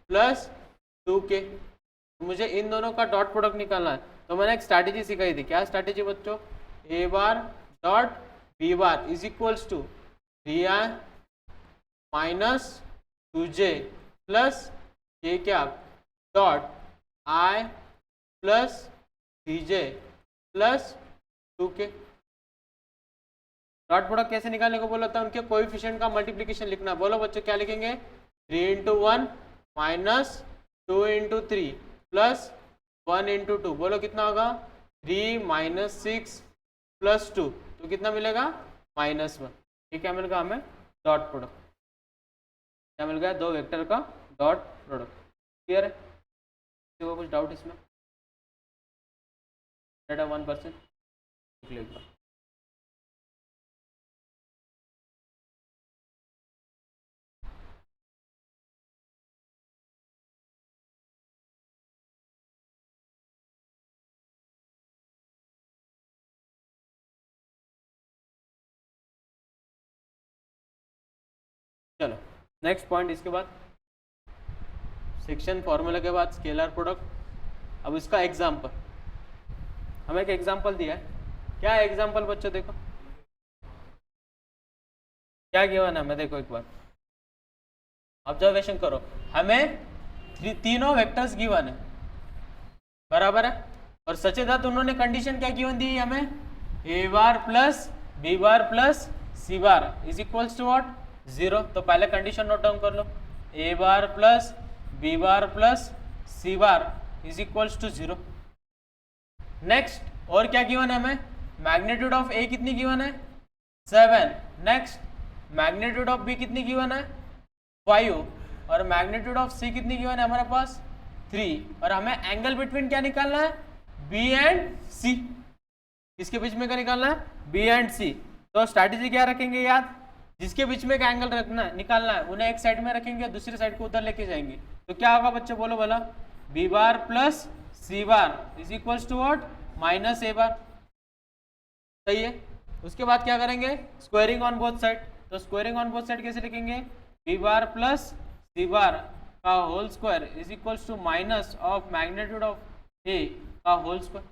plus 2k। मुझे इन दोनों का डॉट प्रोडक्ट निकालना है। तो मैंने एक स्ट्रैटेजी सिखाई थी। क्या स्ट्रैटेजी बच्चों? ए bar dot B bar is equals to 3i minus 2j plus k क्या? Dot i plus 3j plus 2k। Dot product कैसे निकालने को बोला था, उनके कोएफिशिएंट का मल्टीप्लिकेशन लिखना। बोलो बच्चों क्या लिखेंगे, 3 into 1 minus 2 into 3 plus 1 into 2। बोलो कितना होगा, 3 माइनस 6 प्लस 2, तो कितना मिलेगा, -1। ये क्या मिल गया हमें, डॉट प्रोडक्ट। क्या मिल गया, दो वेक्टर का डॉट प्रोडक्ट। क्लियर है, किसी को कुछ डाउट इसमें? 1% लिख लेगा। चलो नेक्स्ट पॉइंट, इसके बाद सेक्शन फॉर्मूला के बाद स्केलर प्रोडक्ट। अब इसका एग्जाम्पल, हमें एक एग्जाम्पल दिया है। क्या है एग्जाम्पल बच्चों, देखो क्या गिवन है हमें, देखो एक बार ऑब्जर्वेशन करो। हमें तीनों वेक्टर्स गिवन है, बराबर है, और सचेदात उन्होंने कंडीशन क्या गिवन दी है हमें, a bar plus B bar plus c bar is equals to what, 0। तो पहले कंडीशन नोट डाउन कर लो, a bar plus B bar plus c bar is equals to 0। Next और क्या गिवन है हमें, मैग्नीट्यूड ऑफ ए कितनी गिवन है, 7। नेक्स्ट मैग्नीट्यूड ऑफ बी कितनी गिवन है, 5, और मैग्नीट्यूड ऑफ सी कितनी गिवन है हमारे पास, 3। और हमें एंगल बिटवीन क्या निकालना है, बी एंड सी। किसके बीच में क्या निकालना है, बी एंड सी। तो स्ट्रैटेजी क्या रखेंगे याद, जिसके बीच में का एंगल रखना है, निकालना है, उन्हें एक साइड में रखेंगे, दूसरी साइड को उधर लेके जाएंगे। तो क्या होगा बच्चों, बोलो बोला, b bar plus c bar is equals to what, minus A bar. सही है। उसके बाद क्या करेंगे, स्क्वायरिंग ऑन बोथ साइड। तो स्क्वायरिंग ऑन बोथ साइड कैसे लिखेंगे, b bar plus c bar का whole square is equals to minus of magnitude of ए का होल स्क्वायर।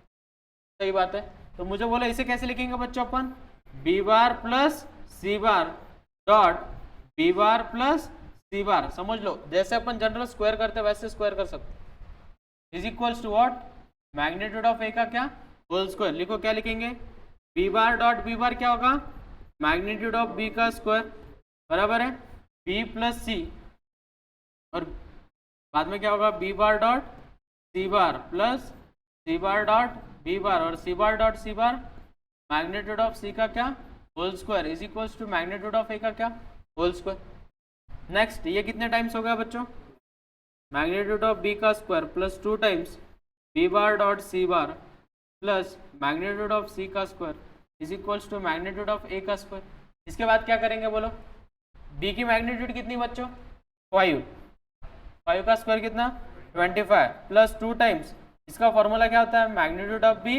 सही बात है। तो मुझे बोलो इसे कैसे लिखेंगे बच्चों अपन, B bar plus c bar dot B bar plus c bar. समझ लो जैसे अपन जनरल स्क्वायर करते हैं वैसे स्क्वायर कर सकते, is equals to what, magnitude of ए का क्या, होल स्क्वायर। लिखो क्या लिखेंगे, b bar dot B bar क्या होगा, मैग्नीट्यूड ऑफ बी का स्क्वायर, बराबर है बी प्लस सी, और बाद में क्या होगा, b bar dot c bar plus c bar dot B bar, और c bar dot c bar magnitude of सी का क्या, whole square is equals to magnitude of ए का क्या, होल स्क्वायर। नेक्स्ट ये कितने टाइम्स हो गया बच्चों, मैग्नीट्यूड ऑफ बी का square plus 2 times B bar dot c bar plus magnitude of सी का square is equals to magnitude of ए का स्क्वायर। इसके बाद क्या करेंगे बोलो, बी की मैग्नीट्यूड कितनी बच्चों, 5 का स्क्वायर कितना, 25 प्लस 2 टाइम्स, इसका फॉर्मूला क्या होता है, magnitude of b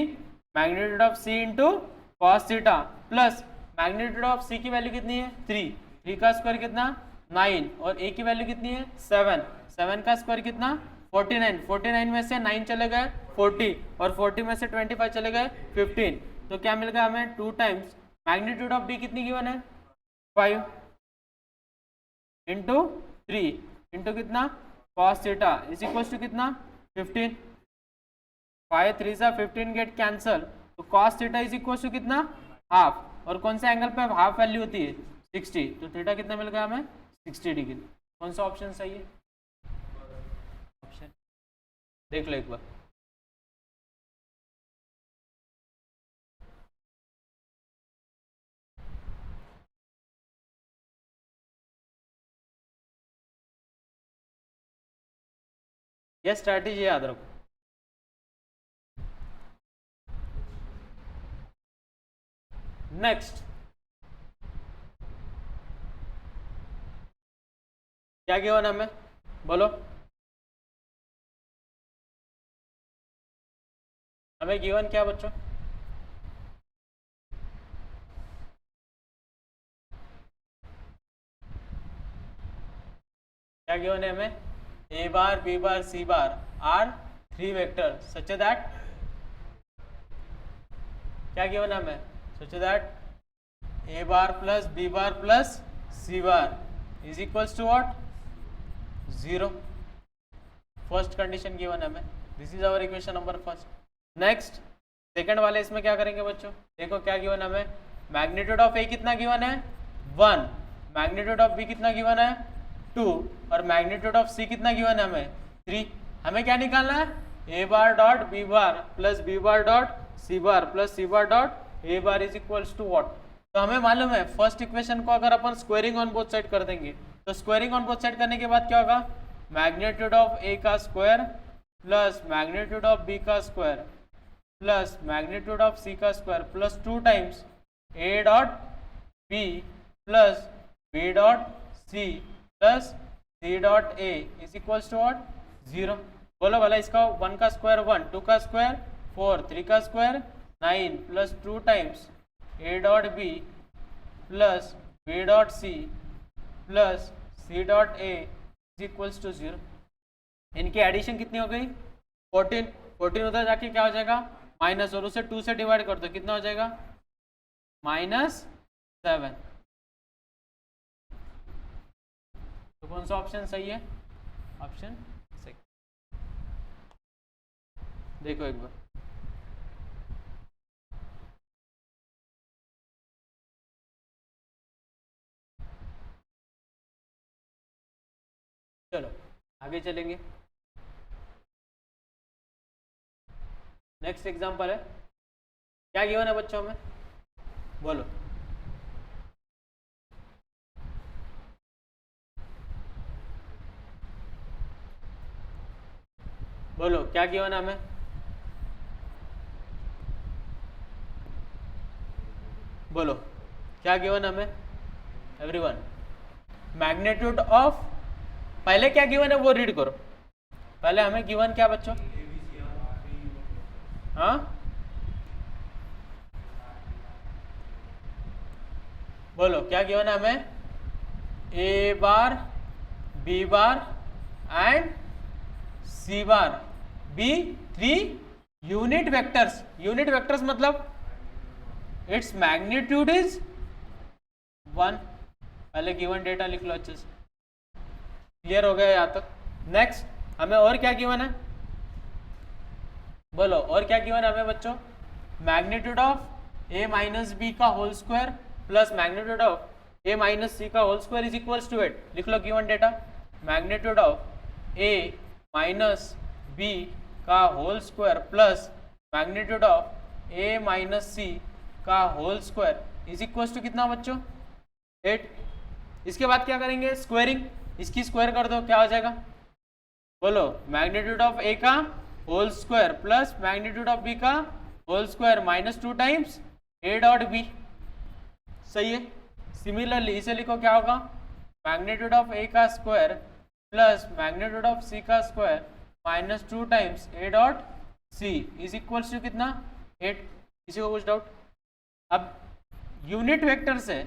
magnitude of c into cos theta plus magnitude of c की वैल्यू कितनी है, 3 का स्क्वायर कितना, 9, और ए की वैल्यू कितनी है, 7 का स्क्वायर कितना, 49 में से 9 चले गए 40, और 40 में से 25 चले गए 15। तो क्या मिल गया हमें, 2 टाइम्स मैग्नीट्यूड ऑफ बी कितनी गिवन है, 5 इंटू 3 इंटू कितना, cos theta is equal to कितना, 15। 5 3 सा 15 गेट कैंसल, तो cos theta is equal to कितना, हाफ, और कौन से एंगल पे हाफ वैल्यू होती है, 60। तो थीटा कितना मिल गया हमें, 60 डिग्री। कौन सा ऑप्शन सही है, ऑप्शन देख लो एक बार। यह स्ट्रैटेजी याद रखो। नेक्स्ट क्या गिवन हमें, बोलो हमें गिवन क्या बच्चों, क्या गिवन है हमें, a bar b bar c bar are 3 vector such that, क्या गिवन है हमें, such that a bar plus B bar plus c bar is equals to what, 0। First condition given है हमें, this is our equation number first. Next second वाले इसमें क्या करेंगे बच्चों, देखो क्या गिवन है हमें, मैग्नीट्यूड ऑफ ए कितना गिवन है 1, मैग्नीट्यूड ऑफ बी कितना गिवन है 2 और मैग्नीट्यूड ऑफ सी कितना गिवन है हमें 3। हमें क्या निकालना है, a bar dot B bar plus B bar dot c bar plus c bar dot a bar is equals to what. तो हमें मालूम है फर्स्ट इक्वेशन को अगर अपन स्क्वायरिंग ऑन बोथ साइड कर देंगे तो स्क्वायरिंग ऑन बोथ साइड करने के बाद क्या होगा, मैग्नीट्यूड ऑफ ए का square plus magnitude of B का स्क्वायर प्लस मैग्नीट्यूड ऑफ सी का square plus 2 times A dot B plus B dot C plus C dot A is equals to what 0। बोलो भला इसका 1 का स्क्वायर 1, 2 का स्क्वायर 4, 3 का square 9 plus 2 times A dot B plus B dot C plus C dot A is equals to 0। इनकी addition कितनी हो गई 14, 14 उधर जाके क्या हो जाएगा माइनस, और उसे 2 से डिवाइड कर दो कितना हो जाएगा -7। तो कौन सा ऑप्शन सही है, ऑप्शन सही। देखो एक बार, चलो आगे चलेंगे। नेक्स्ट एग्जांपल है, क्या गिवन है बच्चों में, बोलो बोलो क्या गिवन है हमें, बोलो क्या गिवन है हमें एवरीवन, मैग्नीट्यूड ऑफ, पहले क्या गिवन है वो रीड करो, पहले हमें गिवन क्या बच्चों, हाँ बोलो क्या गिवन है हमें, a bar b bar and c bar be 3 unit vectors. Unit vectors मतलब इट्स मैग्नीट्यूड इज 1। पहले गिवन डेटा लिख लो अच्छे से, क्लियर हो गया यहाँ तक। नेक्स्ट हमें और क्या गिवन है, बोलो और क्या गिवन है हमें बच्चों, magnitude of a minus b का whole square plus magnitude of a minus c का whole square is equals to 8। लिख लो given data, magnitude of a minus b का whole square plus magnitude of a minus c का whole square is equals to कितना बच्चों 8। इसके बाद क्या करेंगे, स्क्वायरिंग, इसकी स्क्वायर कर दो क्या हो जाएगा, बोलो मैग्नीट्यूड ऑफ ए का whole square plus magnitude of B का होल स्क्वायर माइनस 2 टाइम्स ए डॉट बी, सही है। सिमिलरली इसे लिखो क्या होगा, मैग्नीट्यूड ऑफ ए का स्क्वायर प्लस मैग्नीट्यूड ऑफ सी का square minus 2 times A dot C is equals to कितना 8। किसी को कुछ डाउट? अब यूनिट वेक्टर से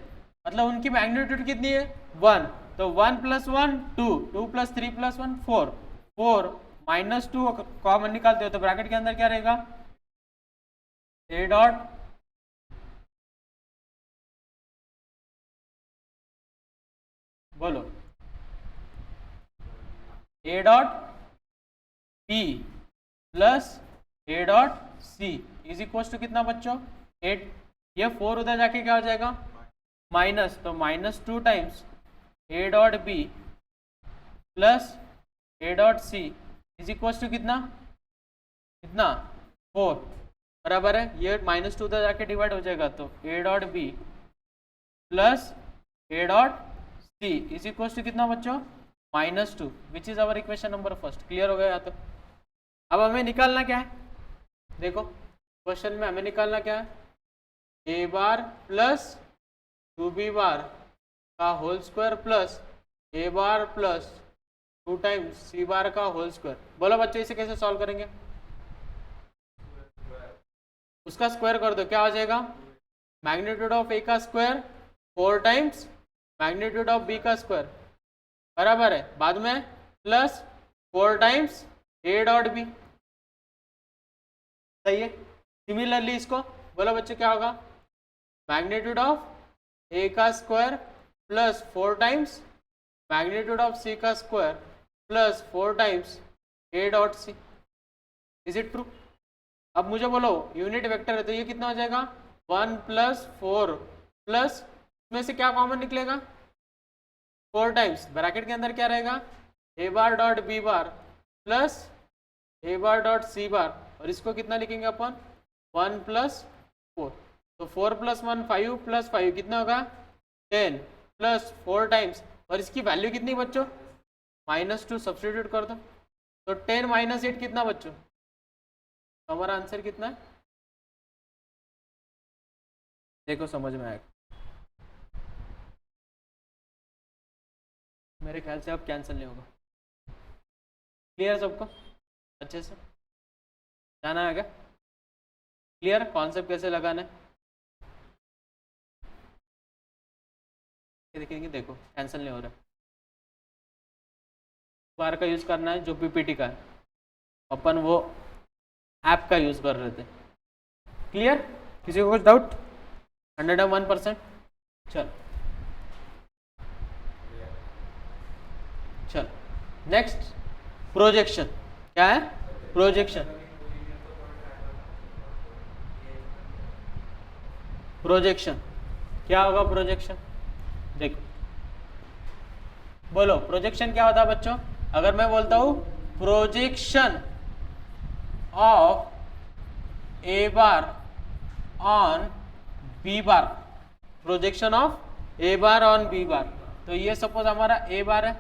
मतलब उनकी मैग्नीट्यूड कितनी है 1, तो 1 + 1 2, 2 + 3 + 1 4, 4 -2 कॉमन निकालते हो तो ब्रैकेट के अंदर क्या रहेगा ए डॉट बोलो ए dot P plus A dot C is equal to कितना बच्चों 8। ये 4 उधर जाके क्या हो जाएगा माइनस, तो -2 times A dot B plus A dot C is equal to कितना कितना 4 बराबर है। ये -2 उधर जाके डिवाइड हो जाएगा तो A dot B plus A dot C is equal to कितना बच्चों -2, which is our equation number first. Clear हो गया यहाँ तक? अब हमें निकालना क्या है, देखो क्वेश्चन में हमें निकालना क्या है, ए बार प्लस 2b बार का whole square plus a bar plus 2 times C bar का होल स्क्वायर। बोलो बच्चे इसे कैसे सॉल्व करेंगे, उसका स्क्वायर कर दो क्या हो जाएगा मैग्नीट्यूड ऑफ ए का square 4 times magnitude of B का स्क्वायर बराबर है, बाद में प्लस 4 टाइम्स ए डॉट बी, सही है। सिमिलरली इसको बोलो बच्चे क्या होगा मैग्नीट्यूड ऑफ ए का square plus 4 times magnitude of सी का square plus 4 times A dot C. Is it true? अब मुझे बोलो यूनिट वेक्टर है तो ये कितना हो जाएगा 1 + 4 प्लस इसमें से क्या कॉमन निकलेगा 4 टाइम्स ब्रैकेट के अंदर क्या रहेगा a bar dot B bar plus a bar dot c bar और इसको कितना लिखेंगे अपन 1 + 4 तो 4 + 1 5 + 5 कितना होगा 10 प्लस 4 टाइम्स और इसकी वैल्यू कितनी बच्चों -2 सब्स्टिट्यूट कर दो तो 10 - 8 कितना बच्चों तो हमारा आंसर कितना है देखो समझ में आएगा मेरे ख्याल से अब कैंसिल नहीं होगा क्लियर सबको अच्छे से जाना है क्या क्लियर कॉन्सेप्ट कैसे लगाना है देखेंगे देखो कैंसिल नहीं हो रहा बार का यूज़ करना है जो पीपीटी का है अपन वो ऐप का यूज़ कर रहे थे क्लियर किसी को कुछ डाउट 101% चल चल नेक्स्ट प्रोजेक्शन क्या है प्रोजेक्शन प्रोजेक्शन क्या होगा प्रोजेक्शन देखो बोलो प्रोजेक्शन क्या होता है बच्चों अगर मैं बोलता हूं projection of A bar on B bar projection of A bar on B bar तो ये सपोज हमारा ए बार है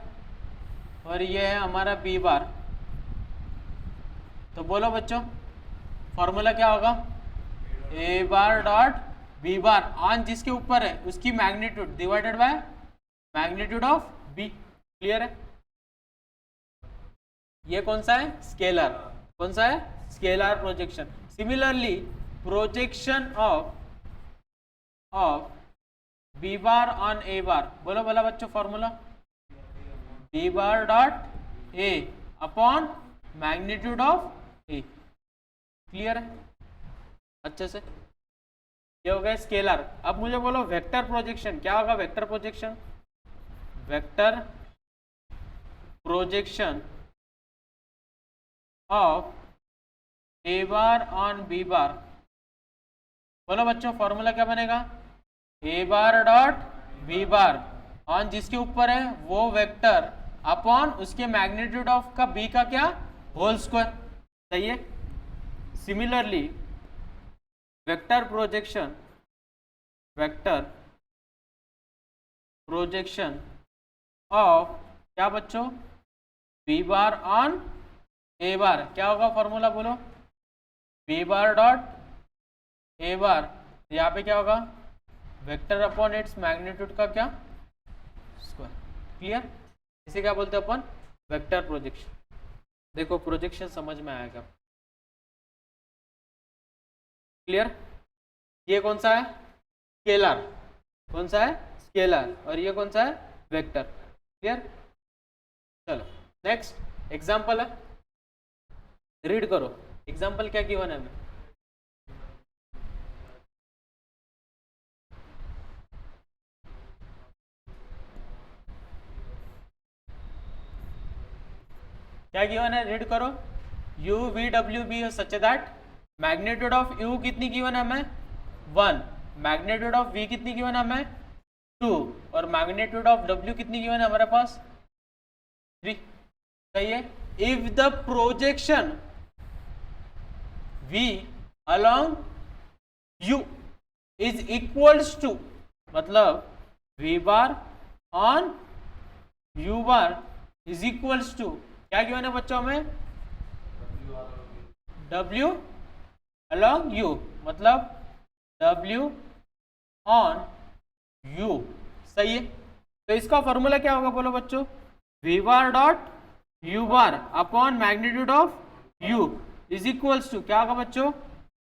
और ये है हमारा बी बार तो बोलो बच्चों फॉर्मूला क्या होगा a bar dot B bar on जिसके ऊपर है उसकी magnitude divided by magnitude of b clear है ये कौन सा है स्केलर कौन सा है scalar projection similarly projection of b bar on a bar बोलो बोला बच्चों formula b bar dot a upon magnitude of a clear है अच्छे से ये हो गया स्केलर अब मुझे बोलो वेक्टर प्रोजेक्शन क्या होगा vector projection of A bar on B bar बोलो बच्चों फॉर्मूला क्या बनेगा a bar dot B bar on जिसके ऊपर है वो वेक्टर अपॉन उसके मैग्नीट्यूड ऑफ का बी का क्या होल स्क्वायर सही है सिमिलरली वेक्टर प्रोजेक्शन ऑफ क्या बच्चों बी बार ऑन ए बार क्या होगा फॉर्मूला बोलो बी बार डॉट ए बार यहाँ पे क्या होगा वेक्टर अपॉन इट्स मैग्नीट्यूड का क्या स्क्वायर क्लियर इसे क्या बोलते हैं अपन वेक्टर प्रोजेक्शन देखो प्रोजेक्शन समझ में आएगा क्लियर ये कौन सा है स्केलर कौन सा है स्केलर और ये कौन सा है वेक्टर क्लियर चलो नेक्स्ट एग्जांपल है रीड करो एग्जांपल क्या गिवन है हमें क्या गिवन है रीड करो u v w b such that magnitude of u कितनी गिवन है हमें 1 मैग्नीट्यूड ऑफ v कितनी गिवन है हमें 2 और मैग्नीट्यूड ऑफ w कितनी गिवन है हमारे पास 3 सही है if the projection v along u is equals to मतलब v bar on u bar is equals to क्या गिवन है बच्चों हमें w along u मतलब w on u सही है तो इसका फॉर्मूला क्या होगा बोलो बच्चों v bar dot u bar upon magnitude of u is equals to क्या होगा बच्चों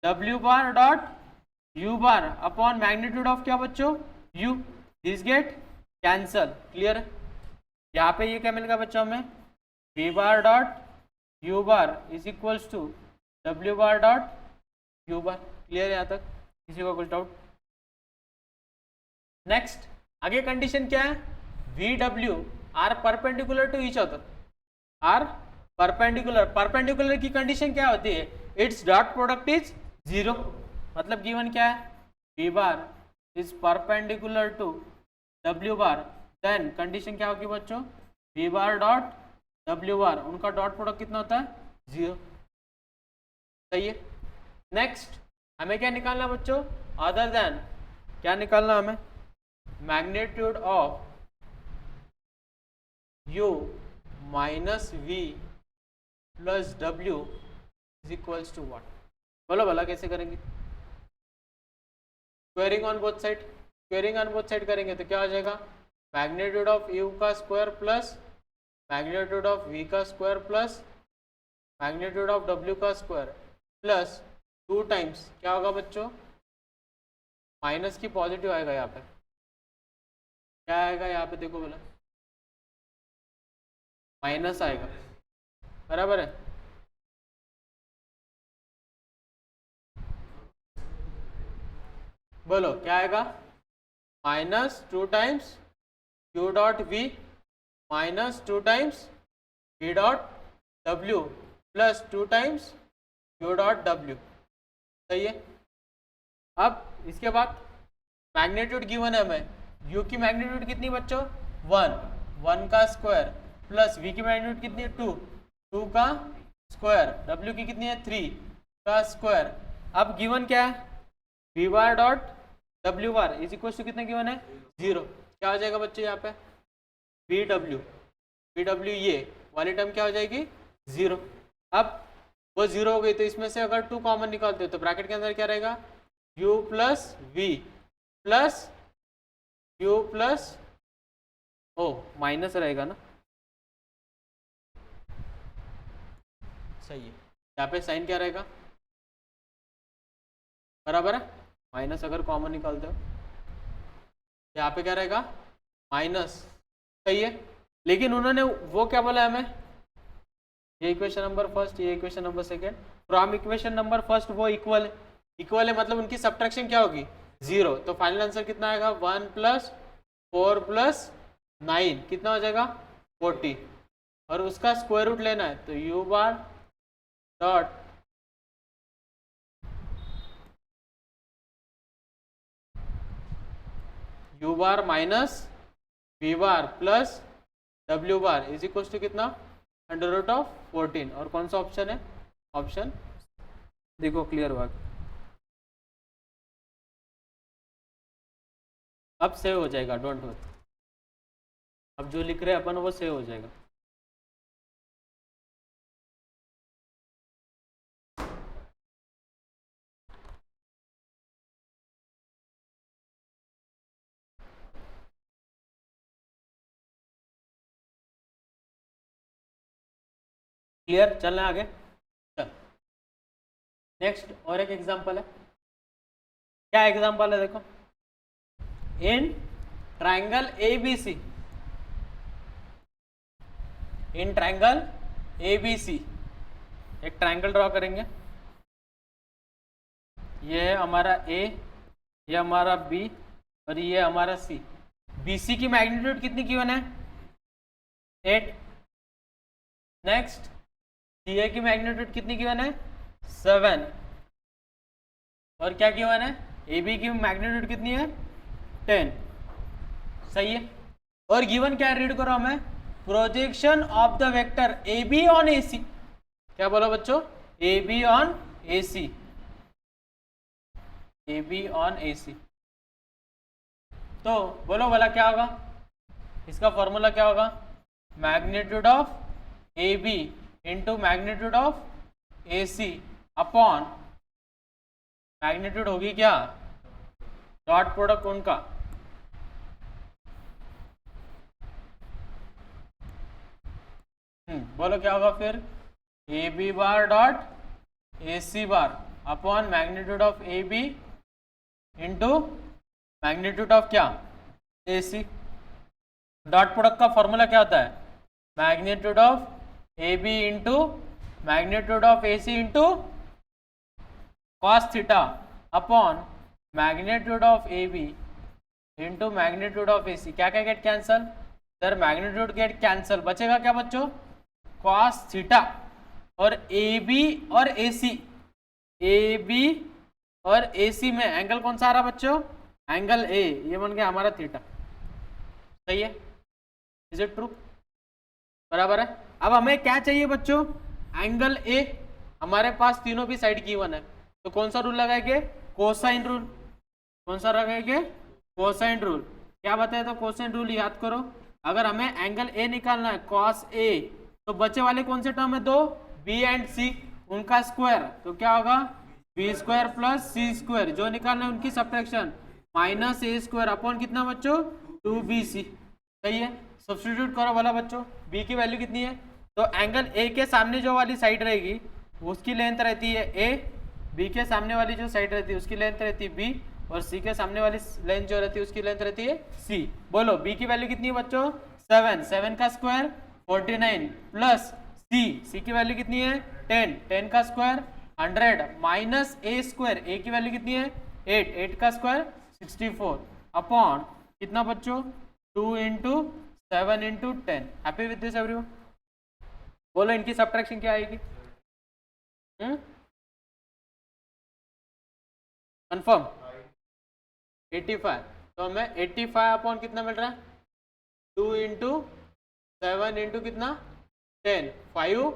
w bar dot u bar upon magnitude of क्या बच्चों u this get cancel clear है यहाँ पे ये क्या मिलेगा बच्चों हमें v bar dot u bar is equals to w bar dot u bar clear है यहाँ तक किसी को कुछ डाउट नेक्स्ट आगे कंडीशन क्या है वी डब्ल्यू are perpendicular to each other are perpendicular की कंडीशन क्या होती है इट्स डॉट प्रोडक्ट इज 0, मतलब गिवन क्या है, B bar is perpendicular to डब्ल्यू बार, देन कंडीशन क्या होगी बच्चों, बी बार डॉट डब्ल्यू बार, उनका डॉट प्रोडक्ट कितना होता है, 0। सही है। नेक्स्ट हमें क्या निकालना है बच्चों, अदर देन, क्या निकालना हमें, magnitude of u minus v plus डब्ल्यू इज इक्वल्स टू व्हाट, बोलो भला कैसे करेंगे, squaring on both side, squaring on both side करेंगे तो क्या हो जाएगा, मैग्नीट्यूड ऑफ u का square plus magnitude of v का square plus magnitude of w का स्क्वायर प्लस 2 टाइम्स क्या होगा बच्चों, माइनस की पॉजिटिव आएगा यहाँ पे, क्या आएगा यहाँ पे देखो बोला, माइनस आएगा, बराबर है। बोलो क्या आएगा, minus 2 times q dot v minus 2 times v dot w plus 2 times q dot w। सही है। अब इसके बाद मैग्नीट्यूड गिवन है हमें, u की मैग्नीट्यूड कितनी बच्चों, 1 का स्क्वायर प्लस v की मैग्नीट्यूड कितनी है, 2 का स्क्वायर, w की कितनी है, 3 का स्क्वायर। अब गिवन क्या है, v bar dot w bar is equal to कितने गिवन है, 0। क्या हो जाएगा बच्चों यहाँ पे, vw ये वाली टर्म क्या हो जाएगी, 0। अब वो 0 हो गई तो इसमें से अगर 2 कॉमन निकालते हो तो ब्रैकेट के अंदर क्या रहेगा, u plus v plus u plus o minus रहेगा ना, सही है। यहाँ पे साइन क्या रहेगा, बराबर है, माइनस अगर कॉमन निकालते हो यहाँ पे क्या रहेगा, माइनस। सही है। लेकिन उन्होंने वो क्या बोला हमें, ये इक्वेशन नंबर फर्स्ट, ये equation number second, from equation number first वो इक्वल है, इक्वल है मतलब उनकी सब्ट्रैक्शन क्या होगी, 0। तो फाइनल आंसर कितना आएगा, 1 प्लस 4 प्लस 9 कितना हो जाएगा, 40, और उसका स्क्वायर रूट लेना है तो u bar dot u bar minus v bar plus w bar is equal to कितना, अंडर रूट ऑफ 14। और कौन सा ऑप्शन है, ऑप्शन देखो क्लियर हुआ, अब सेव हो जाएगा, डोंट वरी, अब जो लिख रहे हैं अपन वो सेव हो जाएगा। क्लियर, चलना आगे, चल नेक्स्ट और एक एग्जांपल है। क्या एग्जांपल है देखो, in triangle ABC, in triangle ABC एक ट्रायंगल ड्रॉ करेंगे, ये है हमारा A, ये हमारा B और ये हमारा C। BC की मैग्नीट्यूड कितनी गिवन है, 8। नेक्स्ट CA की मैग्नीट्यूड कितनी गिवन है, 7। और क्या गिवन है, AB की मैग्नीट्यूड कितनी है, 10। सही है। और गिवन क्या रीड करो हमें, projection of the vector AB on AC। क्या बोला बच्चों, AB on AC, AB on AC। तो बोलो भला क्या होगा, इसका फॉर्मूला क्या होगा, magnitude of AB into magnitude of AC upon magnitude होगी क्या, डॉट प्रोडक्ट उनका, बोलो क्या होगा फिर, AB bar dot AC bar upon magnitude of AB into magnitude of क्या, AC। डॉट प्रोडक्ट का फॉर्मूला क्या होता है, magnitude of AB into magnitude of AC into cos theta upon magnitude of AB into magnitude of AC। क्या क्या get cancel, इधर magnitude gate cancel, बचेगा क्या बच्चों, कॉस थीटा, और AB और AC ए बी और ए सी में एंगल कौन सा आ रहा बच्चों? एंगल ए, ये बन गया हमारा थीटा। सही है, इज इट ट्रू? बराबर है। अब हमें क्या चाहिए बच्चों? Angle A. हमारे पास तीनों भी साइड की वन है, तो कौन सा रूल लगाएंगे? Cosine rule. कौन सा लगाएंगे? Cosine rule. क्या बताया था? कोसाइन रूल याद करो। अगर हमें एंगल ए निकालना है कॉस ए, तो बचे वाले कौन से टर्म है? दो, बी एंड सी, उनका स्क्वायर, तो क्या होगा? B square plus C square. जो निकालना है उनकी सब्ट्रैक्शन, माइनस ए स्क्वायर अपॉन कितना बच्चों? 2bc। सही है, सब्स्टिट्यूट करो वाला बच्चों। b की वैल्यू कितनी है? तो एंगल ए के सामने जो वाली साइड रहेगी उसकी लेंथ रहती है a, b के सामने वाली जो साइड रहती है उसकी लेंथ रहती है b, और c के सामने वाली लेंथ जो रहती है उसकी लेंथ रहती है c। बोलो b की वैल्यू कितनी है बच्चों? 7, 7 का स्क्वायर 49 प्लस c की वैल्यू कितनी है? 10, 10 का स्क्वायर 100 माइनस ए स्क्वायर, ए की वैल्यू कितनी है? 8, 8 का स्क्वायर 64 अपॉन कितना बच्चों? 2 into 7 into 10। Happy with this everyone? बोलो इनकी सब्ट्रैक्शन क्या आएगी? कंफर्म? 85। तो हमें 85 अपॉन कितना मिल रहा है? 2 इंटू 7 इंटू कितना? 10, 5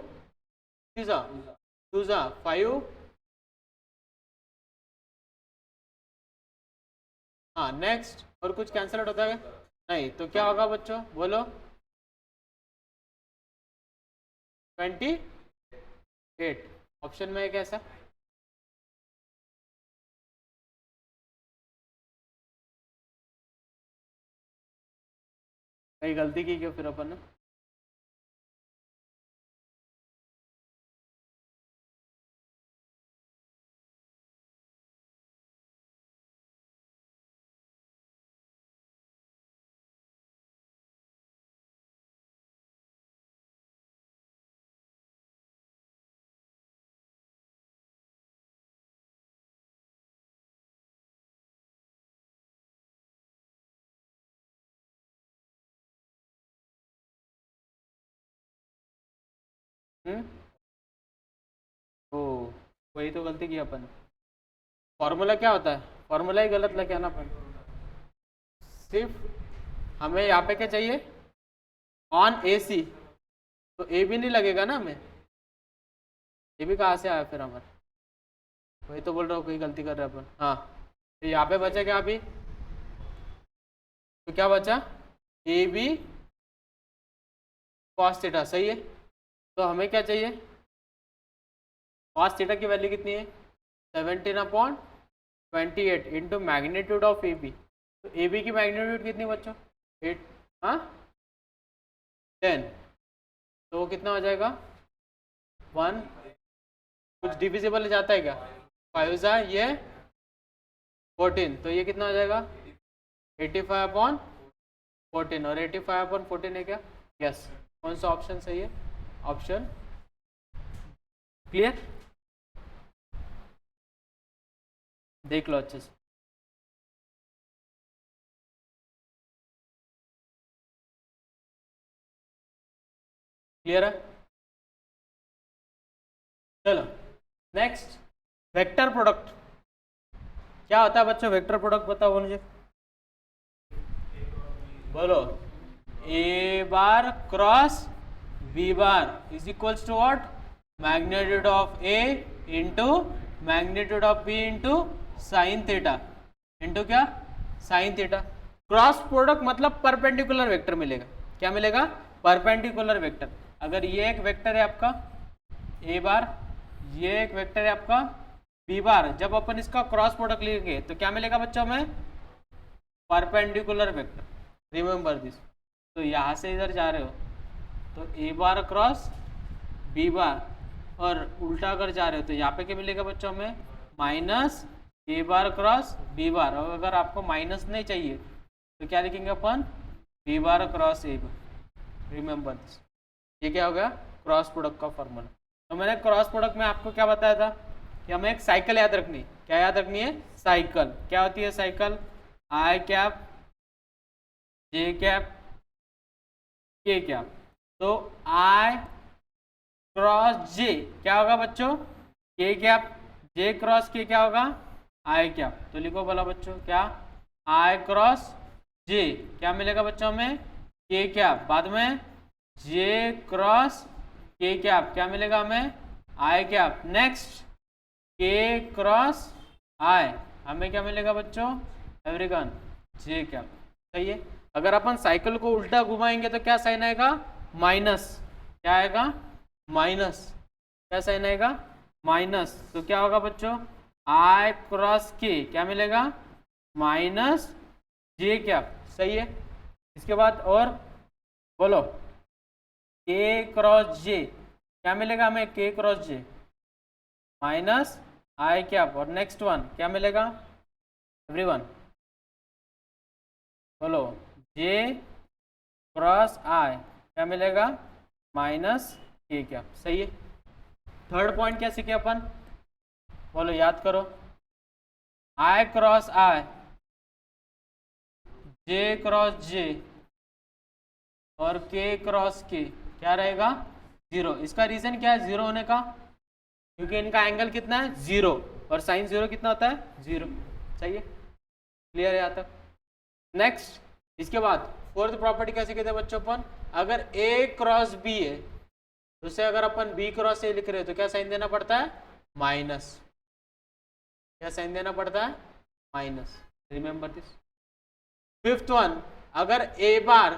2 5। हाँ नेक्स्ट, और कुछ कैंसिल आउट होता है नहीं, तो क्या होगा बच्चों? बोलो 28। ऑप्शन में है कैसा? कहीं गलती की क्या फिर अपन ने? ओ, वही तो गलती की अपन। फॉर्मूला क्या होता है? फॉर्मूला ही गलत लगे ना अपन। सिर्फ हमें यहाँ पे क्या चाहिए? ऑन ए सी, तो ए भी नहीं लगेगा ना हमें। ये भी कहाँ से आया फिर हमारे? वही तो बोल रहा हूँ, कोई गलती कर रहे हैं अपन। हाँ, तो यहाँ पे बचा क्या अभी? तो क्या बचा? A b cos theta. सही है, तो हमें क्या चाहिए? कॉस थीटा की वैल्यू कितनी है? 17 upon 28 into magnitude of A b. तो ए बी की मैग्नीट्यूड कितनी बच्चों? 8, हाँ 10, तो वो कितना हो जाएगा? 1। कुछ डिविजिबल जाता है क्या? 5 जा ये 14, तो ये कितना हो जाएगा? 85 अपॉन 14, और 85 अपॉन 14 है क्या? यस। कौन सा ऑप्शन सही है? Option clear? देख लो अच्छे से। क्लियर है? चलो नेक्स्ट, वेक्टर प्रोडक्ट। क्या होता है बच्चों वेक्टर प्रोडक्ट? बताओ मुझे, बोलो। ए bar cross B bar is equals to what? Magnitude of A into magnitude of b into sine theta into क्या? Sine theta. क्रॉस प्रोडक्ट मतलब परपेंडिकुलर वेक्टर मिलेगा। क्या मिलेगा? Perpendicular vector. अगर ये एक वेक्टर है आपका ए बार, ये एक वेक्टर है आपका बी बार, जब अपन इसका क्रॉस प्रोडक्ट लेंगे तो क्या मिलेगा बच्चों में? Perpendicular vector. Remember this. तो यहाँ से इधर जा रहे हो तो a bar cross B bar, और उल्टा अगर जा रहे हो तो यहाँ पे क्या मिलेगा बच्चों में? माइनस ए बार क्रॉस बी बार। और अगर आपको माइनस नहीं चाहिए तो क्या लिखेंगे अपन? B bar cross A bar. Remember this. ये क्या हो गया? क्रॉस प्रोडक्ट का फॉर्मूला। तो मैंने क्रॉस प्रोडक्ट में आपको क्या बताया था कि हमें एक साइकिल याद रखनी है। क्या याद रखनी है? साइकिल। क्या होती है साइकिल? आई कैप, जे कैप, के कैप। तो आई क्रॉस जे क्या होगा बच्चों? के कैप। जे क्रॉस के क्या होगा, आई क्या, तो लिखो बोला बच्चों क्या, आई क्रॉस जे, क्या मिलेगा बच्चों हमें, के क्या, बाद में जे क्रॉस के क्या, क्या मिलेगा हमें, आई क्या, नेक्स्ट के क्रॉस आई, हमें क्या मिलेगा बच्चों, एवरीवन जे क्या, सही है। अगर अपन साइकिल को उल्टा घुमाएंगे तो क्या साइन आएगा, माइनस, क्या आएगा, माइनस, क्या साइन आएगा, माइनस, तो क्या होगा बच्चों, आई क्रॉस के क्या मिलेगा, माइनस जे क्या, सही है। इसके बाद और बोलो, के क्रॉस जे क्या मिलेगा हमें, के क्रॉस जे माइनस आई क्या, और नेक्स्ट वन क्या मिलेगा एवरीवन, बोलो जे क्रॉस आई क्या मिलेगा, माइनस के क्या, सही है। थर्ड पॉइंट क्या सीखे अपन, बोलो याद करो, आई क्रॉस आई, जे क्रॉस जे और के क्रॉस के क्या रहेगा, जीरो। इसका रीजन क्या है जीरो होने का, क्योंकि इनका एंगल कितना है, जीरो, और साइन जीरो कितना होता है, जीरो, सही है, क्लियर है यहाँ तक। नेक्स्ट, इसके बाद फोर्थ प्रॉपर्टी कैसे कहते हैं बच्चों अपन, अगर ए क्रॉस बी है तो उसे अगर अपन बी क्रॉस ए लिख रहे हैं तो क्या साइन देना पड़ता है, माइनस, क्या साइन देना पड़ता है, minus, remember this. Fifth one, अगर a bar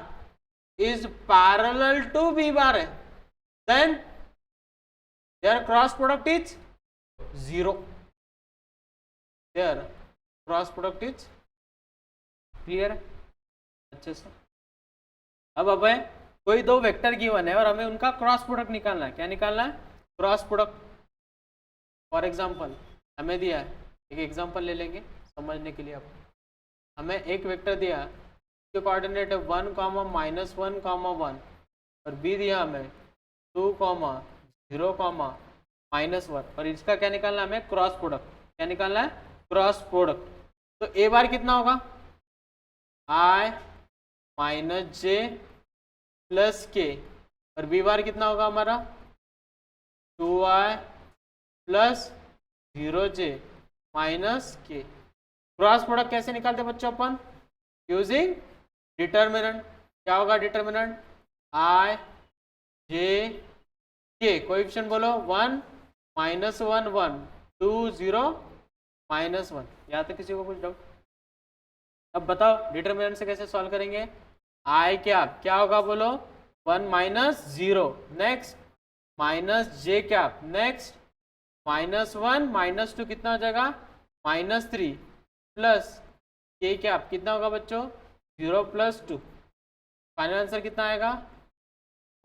is parallel to B bar है then their cross product is zero, their cross product is, clear है अच्छे से। अब हमें कोई दो वेक्टर गिवन है और हमें उनका क्रॉस प्रोडक्ट निकालना है, क्या निकालना है, क्रॉस प्रोडक्ट। फॉर एग्जांपल हमें दिया है, एक एग्जांपल ले लेंगे समझने के लिए। आप हमें एक वेक्टर दिया, उसके कोऑर्डिनेट है 1, -1, 1 और बी दिया हमें 2, 0, -1 और इसका क्या निकालना है हमें, क्रॉस प्रोडक्ट, क्या निकालना है, क्रॉस प्रोडक्ट। तो ए बार कितना होगा, आई माइनस जे प्लस के, और बी बार कितना होगा हमारा 2i प्लस 0j माइनस के। क्रॉस प्रोडक्ट कैसे निकालते बच्चों अपन, यूजिंग डिटर्मिनेंट, क्या होगा डिटर्मिनेंट, आई जे के, कोएफिशिएंट बोलो 1, -1, 1, 2, 0, -1। यहाँ तक किसी को कुछ डाउट, अब बताओ डिटर्मिनेंट से कैसे सॉल्व करेंगे, आई क्या होगा बोलो 1 - 0, नेक्स्ट -j क्या, नेक्स्ट -1 -2 कितना हो जाएगा, -3 प्लस के क्या कितना होगा बच्चों 0 + 2, फाइनल आंसर कितना आएगा,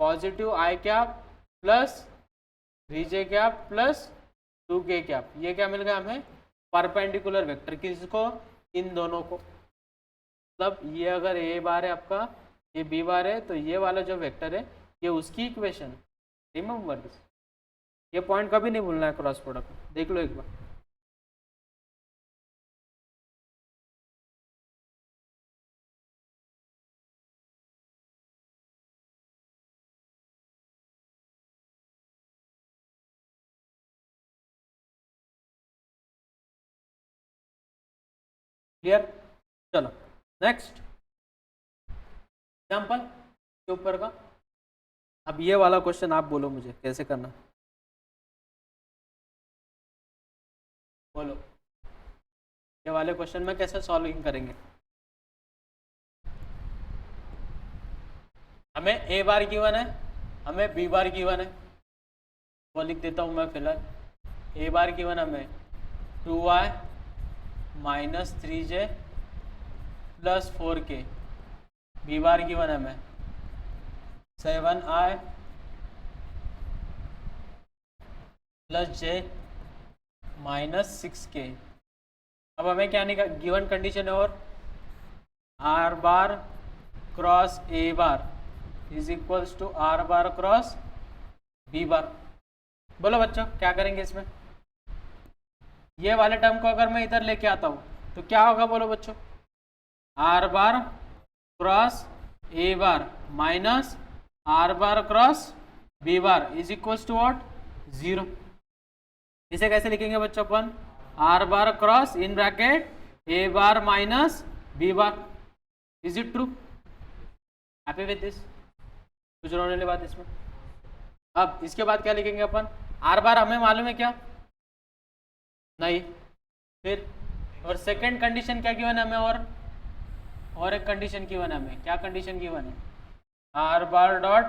पॉजिटिव आई क्या प्लस 3j क्या प्लस 2k क्या। ये क्या मिल गया हमें, परपेंडिकुलर वेक्टर, किसको, इन दोनों को। मतलब ये अगर ए बार है आपका, ये बी बार है, तो ये वाला जो वेक्टर है ये उसकी इक्वेशन, रिमेंबर दिस, ये पॉइंट कभी नहीं भूलना है क्रॉस प्रोडक्ट, देख लो एक बार। क्लियर, चलो नेक्स्ट एग्जांपल के ऊपर का। अब ये वाला क्वेश्चन आप बोलो मुझे कैसे करना, बोलो ये वाले क्वेश्चन में कैसे सॉल्विंग करेंगे। हमें ए बार गिवन है, हमें बी बार गिवन है, वो लिख देता हूँ मैं फिलहाल। ए बार गिवन हमें 2i - 3j plus 4k, B bar given हमें 7i प्लस j -6k। अब हमें क्या निकाल, गिवन कंडीशन है, और r bar cross A bar is equals to r bar cross B bar. बोलो बच्चों क्या करेंगे इसमें, ये वाले टर्म को अगर मैं इधर लेके आता हूँ तो क्या होगा, बोलो बच्चों, are bar cross A bar minus are bar cross B bar is equals to what, 0। इसे कैसे लिखेंगे बच्चों अपन, are bar cross in bracket a bar minus b bar. Is it true? Happy with this? कुछ रोने वाली बात इसमें? अब इसके बाद क्या लिखेंगे अपन, आर बार हमें मालूम है क्या? नहीं। फिर और सेकंड कंडीशन क्या गिवन है हमें, और एक कंडीशन गिवन है हमें। क्या कंडीशन गिवन है, are bar dot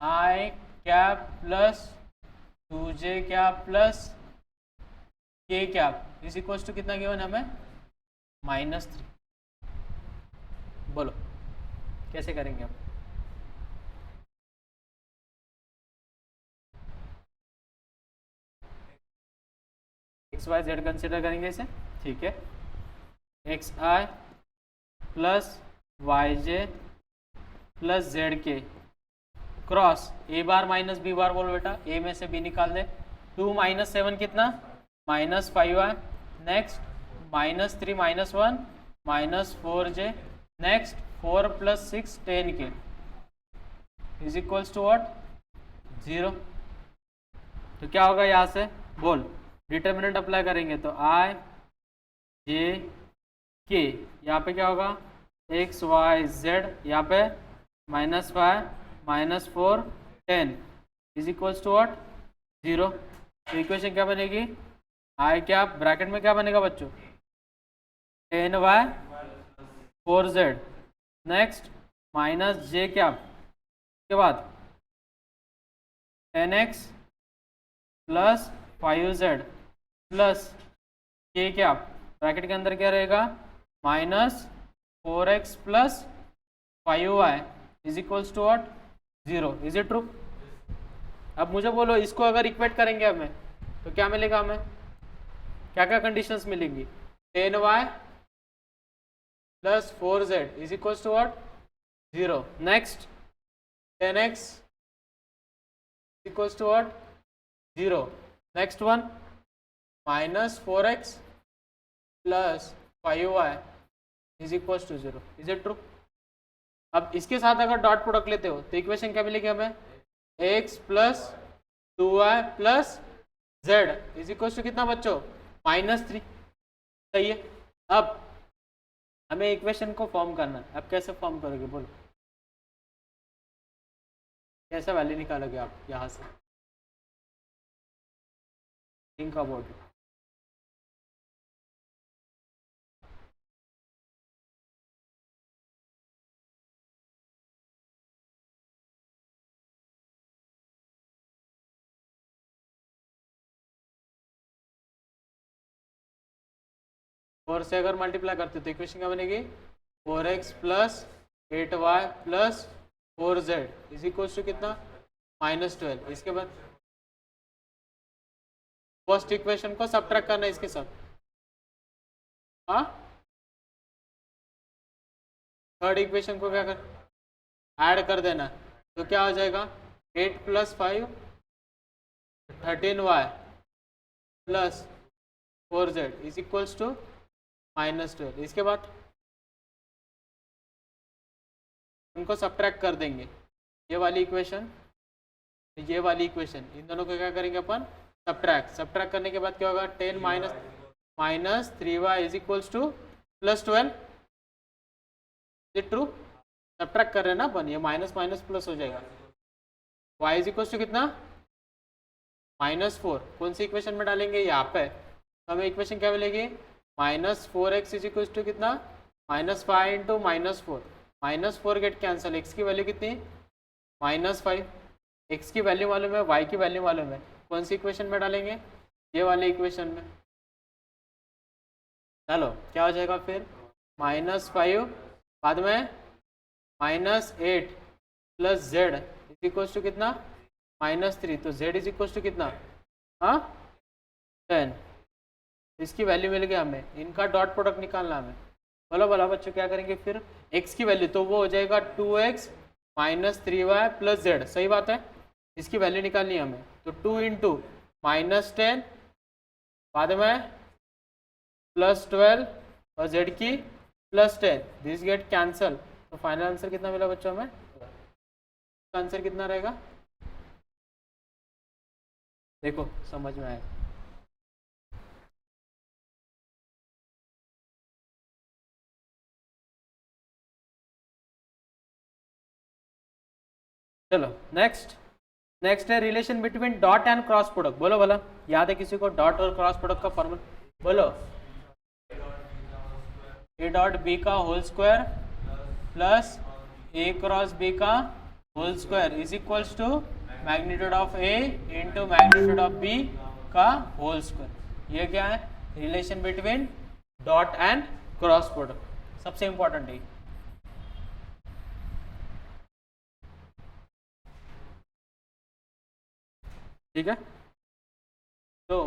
I cap plus 2j cap plus के कैप इज इक्वल टू कितना गिवन है हमें, -3। बोलो कैसे करेंगे हम? एक्स वाई जेड कंसिडर करेंगे इसे, ठीक है। X i plus y j plus z के क्रॉस ए बार माइनस बी बार। बोलो बेटा, ए में से बी निकाल दे। 2 - 7 कितना, -5 है। Next -3 -1 -4j। नेक्स्ट 4 + 6 10 के इज इक्वल्स टू व्हाट, 0। तो क्या होगा यहाँ से, बोल। डिटर्मिनेंट अप्लाई करेंगे तो आई जे के, यहाँ पे क्या होगा, एक्स वाई जेड, यहाँ पे -5 -4 10 इज इक्वल्स टू व्हाट, 0। तो इक्वेशन क्या बनेगी, आई क्या ब्रैकेट में क्या बनेगा बच्चों, 10y 4z। नेक्स्ट -j क्या के बाद 10x plus 5z plus k क्या ब्रैकेट के अंदर क्या रहेगा, -4x plus 5y is equals to what, 0। Is it true? अब मुझे बोलो, इसको अगर इक्वेट करेंगे हमें तो क्या मिलेगा हमें, क्या क्या कंडीशंस मिलेंगी, 10y plus 4z is equals to what, 0। Next 10x equals to what, 0। Next one -4x plus 5y is equals to 0। Is it true? अब इसके साथ अगर डॉट प्रोडक्ट लेते हो तो इक्वेशन क्या मिलेगी हमें, x plus 2y plus z is equals to कितना बच्चों, -3। सही है। अब हमें इक्वेशन को फॉर्म करना है। अब कैसे फॉर्म करोगे बोलो, कैसा वैल्यू निकालोगे आप यहाँ से, थिंक अबाउट इट। फोर से अगर मल्टीप्लाई करते तो इक्वेशन क्या बनेगी, 4x plus 8y plus 4z is equal to कितना, -12। इसके बाद फर्स्ट इक्वेशन को सबट्रैक्ट करना है इसके साथ, हाँ। थर्ड इक्वेशन को क्या कर, ऐड कर देना। तो क्या हो जाएगा, 8 + 5 13y plus 4z is equals to -12। इसके बाद उनको सबट्रैक्ट कर देंगे, ये वाली इक्वेशन, ये वाली इक्वेशन, इन दोनों को क्या करेंगे अपन, सबट्रैक्ट करने के बाद क्या होगा, 10 - 3y is equals to +12। Is true? Subtract कर रहे हैं ना अपन, ये माइनस माइनस प्लस हो जाएगा। y इज इक्वल्स टू कितना, -4। कौन सी इक्वेशन में डालेंगे, यहाँ पे। तो हमें इक्वेशन क्या मिलेगी, -4x इज इक्वल्स टू कितना, -5 × -4। -4 गेट कैंसिल, x की वैल्यू कितनी, -5। x की वैल्यू मालूम है, y की वैल्यू मालूम है, कौन सी इक्वेशन में डालेंगे, ये वाले इक्वेशन में। चलो क्या हो जाएगा फिर, -5 बाद में -8 plus z is equals to कितना, -3। तो z इज इक्वल्स टू कितना, हाँ 10। इसकी वैल्यू मिल गई हमें, इनका डॉट प्रोडक्ट निकालना हमें। बोलो बोला बच्चों, क्या करेंगे फिर, x की वैल्यू तो वो हो जाएगा 2x - 3y प्लस z। सही बात है, इसकी वैल्यू निकालनी है हमें। तो 2 × -10 बाद में +12 और z की +10, दिस गेट कैंसल। तो फाइनल आंसर कितना मिला बच्चों हमें, आंसर कितना रहेगा, देखो समझ में आएगा। चलो नेक्स्ट है relation between dot and cross product. बोलो बोला, याद है किसी को डॉट और क्रॉस प्रोडक्ट का फॉर्मूला? बोलो, ए डॉट बी का whole square plus a cross b का whole square is equals to magnitude of A into magnitude of B का होल स्क्वायर। ये क्या है? Relation between dot and cross product, सबसे important है। ठीक है, तो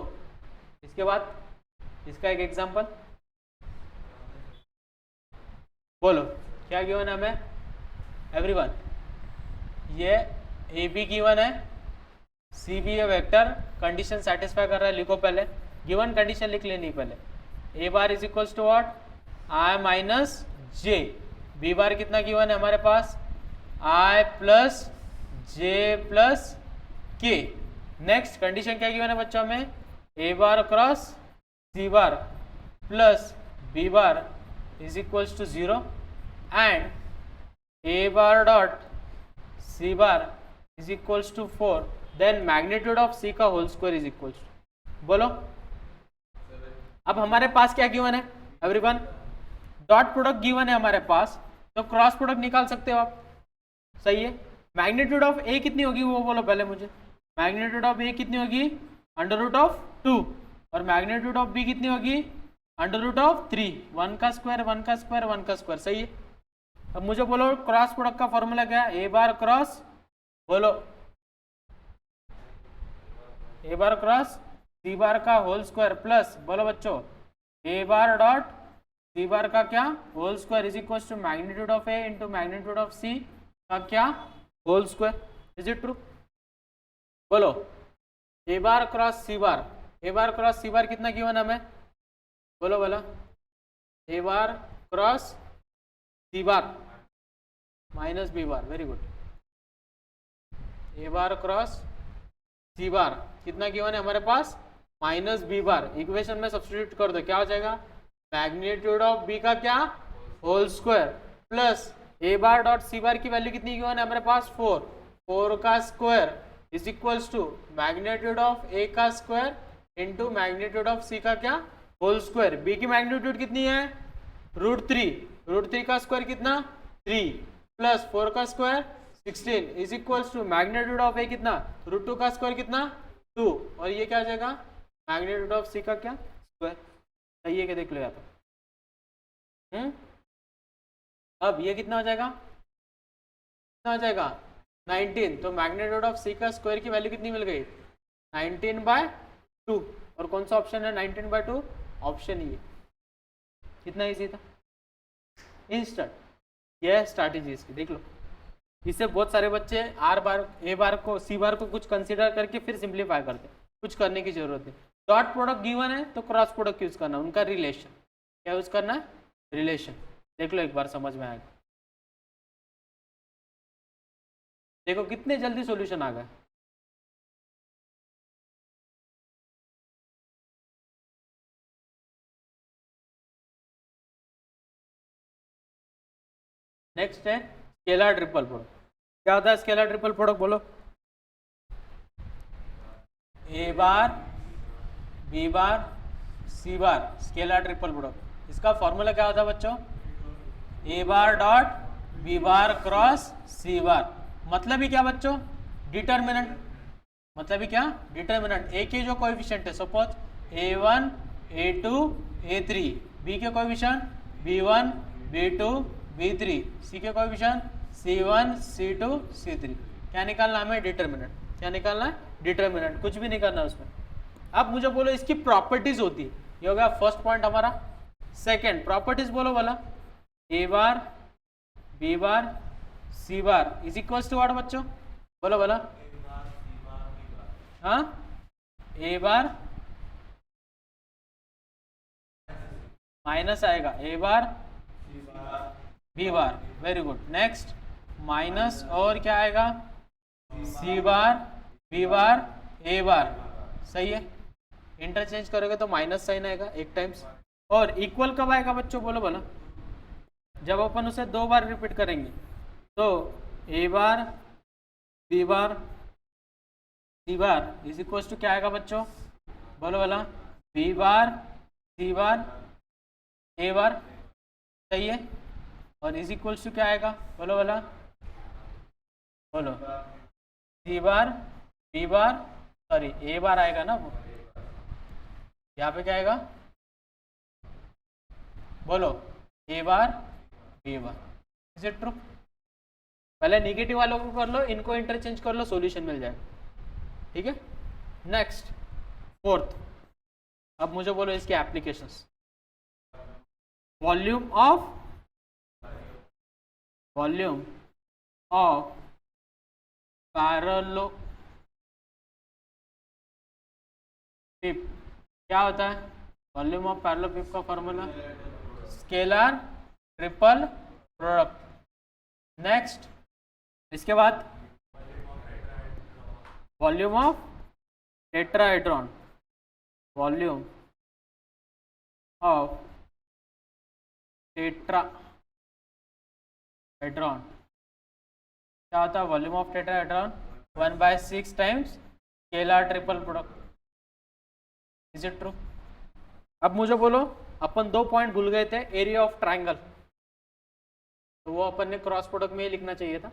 इसके बाद इसका एक एग्जांपल बोलो, क्या गिवन है हमें एवरीवन? ये ए बी गिवन है, सी बी है वेक्टर, कंडीशन सेटिस्फाई कर रहा है, लिखो पहले, गिवन कंडीशन लिख लेनी पहले। A bar is equals to what? I minus j. B bar कितना गिवन है हमारे पास? I plus J plus k. Next condition क्या गिवन है बच्चों में? A bar cross C bar plus B bar is equals to 0 and a bar dot c bar is equals to 4, then magnitude of सी का whole square is equals to, बोलो। अब हमारे पास क्या given है एवरीवन? डॉट प्रोडक्ट गिवन है हमारे पास, तो cross product निकाल सकते हो आप, सही है। मैग्नीट्यूड ऑफ ए कितनी होगी वो बोलो पहले मुझे। मैग्नीट्यूड ऑफ ए कितनी होगी? अंडर रूट ऑफ 2, और मैग्नीट्यूड ऑफ बी कितनी होगी? Under root of 3। 1 का स्क्वायर 1 का स्क्वायर 1 का स्क्वायर, सही है। अब मुझे बोलो क्रॉस प्रोडक्ट का फॉर्मूला क्या है? ए बार क्रॉस, बोलो, ए बार क्रॉस सी बार का होल स्क्वायर प्लस, बोलो बच्चों, ए बार डॉट सी बार का क्या? Whole square is equal to magnitude of A into magnitude of सी का क्या? Whole square. Is it true? बोलो, ए bar cross C bar, A bar cross C bar कितना given हमें? बोलो बोला, a bar cross C bar minus b bar, very good. A bar cross C bar कितना given है हमारे पास? Minus b bar. Equation में सब्स्टिट्यूट कर दो, क्या हो जाएगा? मैग्नीट्यूड ऑफ बी का क्या? Whole square plus a bar dot c बार की वैल्यू कितनी गिवन है हमारे पास? 4, 4 का square is equals to magnitude of ए का स्क्वायर इंटू मैग्नीट्यूड ऑफ सी का क्या? Whole square. बी की मैग्नीट्यूड कितनी है? √3, √3 का स्क्वायर कितना? 3 प्लस 4 का square 16 is equals to magnitude of a कितना? √2 का स्क्वायर कितना? 2, और ये क्या आ जाएगा? मैग्नीट्यूड ऑफ सी का क्या? स्क्वायर। सही है क्या? देख लो यहाँ पर। अब ये कितना हो जाएगा? कितना हो जाएगा? 19। तो मैग्नीट्यूड ऑफ सी का स्क्वायर की वैल्यू कितनी मिल गई? 19/2। और कौन सा ऑप्शन है 19/2? ऑप्शन ये। कितना इजी था, इंस्टेंट। यह स्ट्रैटेजी इसकी, देख लो। इससे बहुत सारे बच्चे आर बार ए बार को सी बार को कुछ कंसीडर करके फिर सिंप्लीफाई करते, कुछ करने की जरूरत है। डॉट प्रोडक्ट गिवन है तो क्रॉस प्रोडक्ट यूज करना, उनका रिलेशन क्या यूज करना है? रिलेशन। देख लो एक बार, समझ में आएगा। देखो कितने जल्दी सॉल्यूशन आ गए। नेक्स्ट है स्केलर ट्रिपल प्रोडक्ट। क्या होता है स्केलर ट्रिपल प्रोडक्ट? बोलो, ए bar b bar c bar scalar triple product. इसका फॉर्मूला क्या होता है बच्चों? ए bar dot B bar cross सी बार। मतलब ही क्या बच्चों? डिटर्मिनेंट। मतलब ही क्या? डिटर्मिनेंट। ए के जो कोएफिशिएंट है, suppose a1 a2 a3, B के coefficient b1 b2 b3, C के कोएफिशिएंट c1 c2 c3। क्या निकालना हमें? डिटर्मिनेंट। क्या निकालना है? डिटर्मिनेंट। कुछ भी नहीं करना उसमें। अब मुझे बोलो इसकी प्रॉपर्टीज होती है। ये हो गया फर्स्ट पॉइंट हमारा। सेकंड प्रॉपर्टीज बोलो वाला, a bar b bar c bar is equals to what बच्चों? बोलो बोला, हाँ, ए बार माइनस आएगा a bar b bar, very good. Next minus और क्या आएगा? सी bar b bar A bar, सही है, इंटरचेंज करोगे तो माइनस साइन आएगा एक टाइम्स। और इक्वल कब आएगा बच्चों, बोलो बोला, जब अपन उसे 2 बार रिपीट करेंगे। तो a bar b bar c bar is equal to क्या आएगा बच्चों, बोलो बोला, b bar c bar A bar, सही है। और इज इक्वल टू क्या आएगा, बोलो बोला, बोलो, सी बार बी बार, सॉरी ए बार आएगा ना वो, यहाँ पे क्या आएगा, बोलो, ए bar b bar. Is it true? पहले निगेटिव वालों को कर लो, इनको इंटरचेंज कर लो, सॉल्यूशन मिल जाएगा। ठीक है, नेक्स्ट फोर्थ। अब मुझे बोलो इसके एप्लीकेशंस। वॉल्यूम ऑफ पैरेललोपिप क्या होता है, वॉल्यूम ऑफ पैरेललोपिप का formula scalar triple product. Next, इसके बाद volume of tetrahedron, volume of tetrahedron क्या होता है, volume of tetrahedron 1/6 times scalar triple product. Is it true? अब मुझे बोलो, अपन 2 पॉइंट भूल गए थे, एरिया ऑफ ट्रायंगल, तो वो अपन ने क्रॉस प्रोडक्ट में ही लिखना चाहिए था।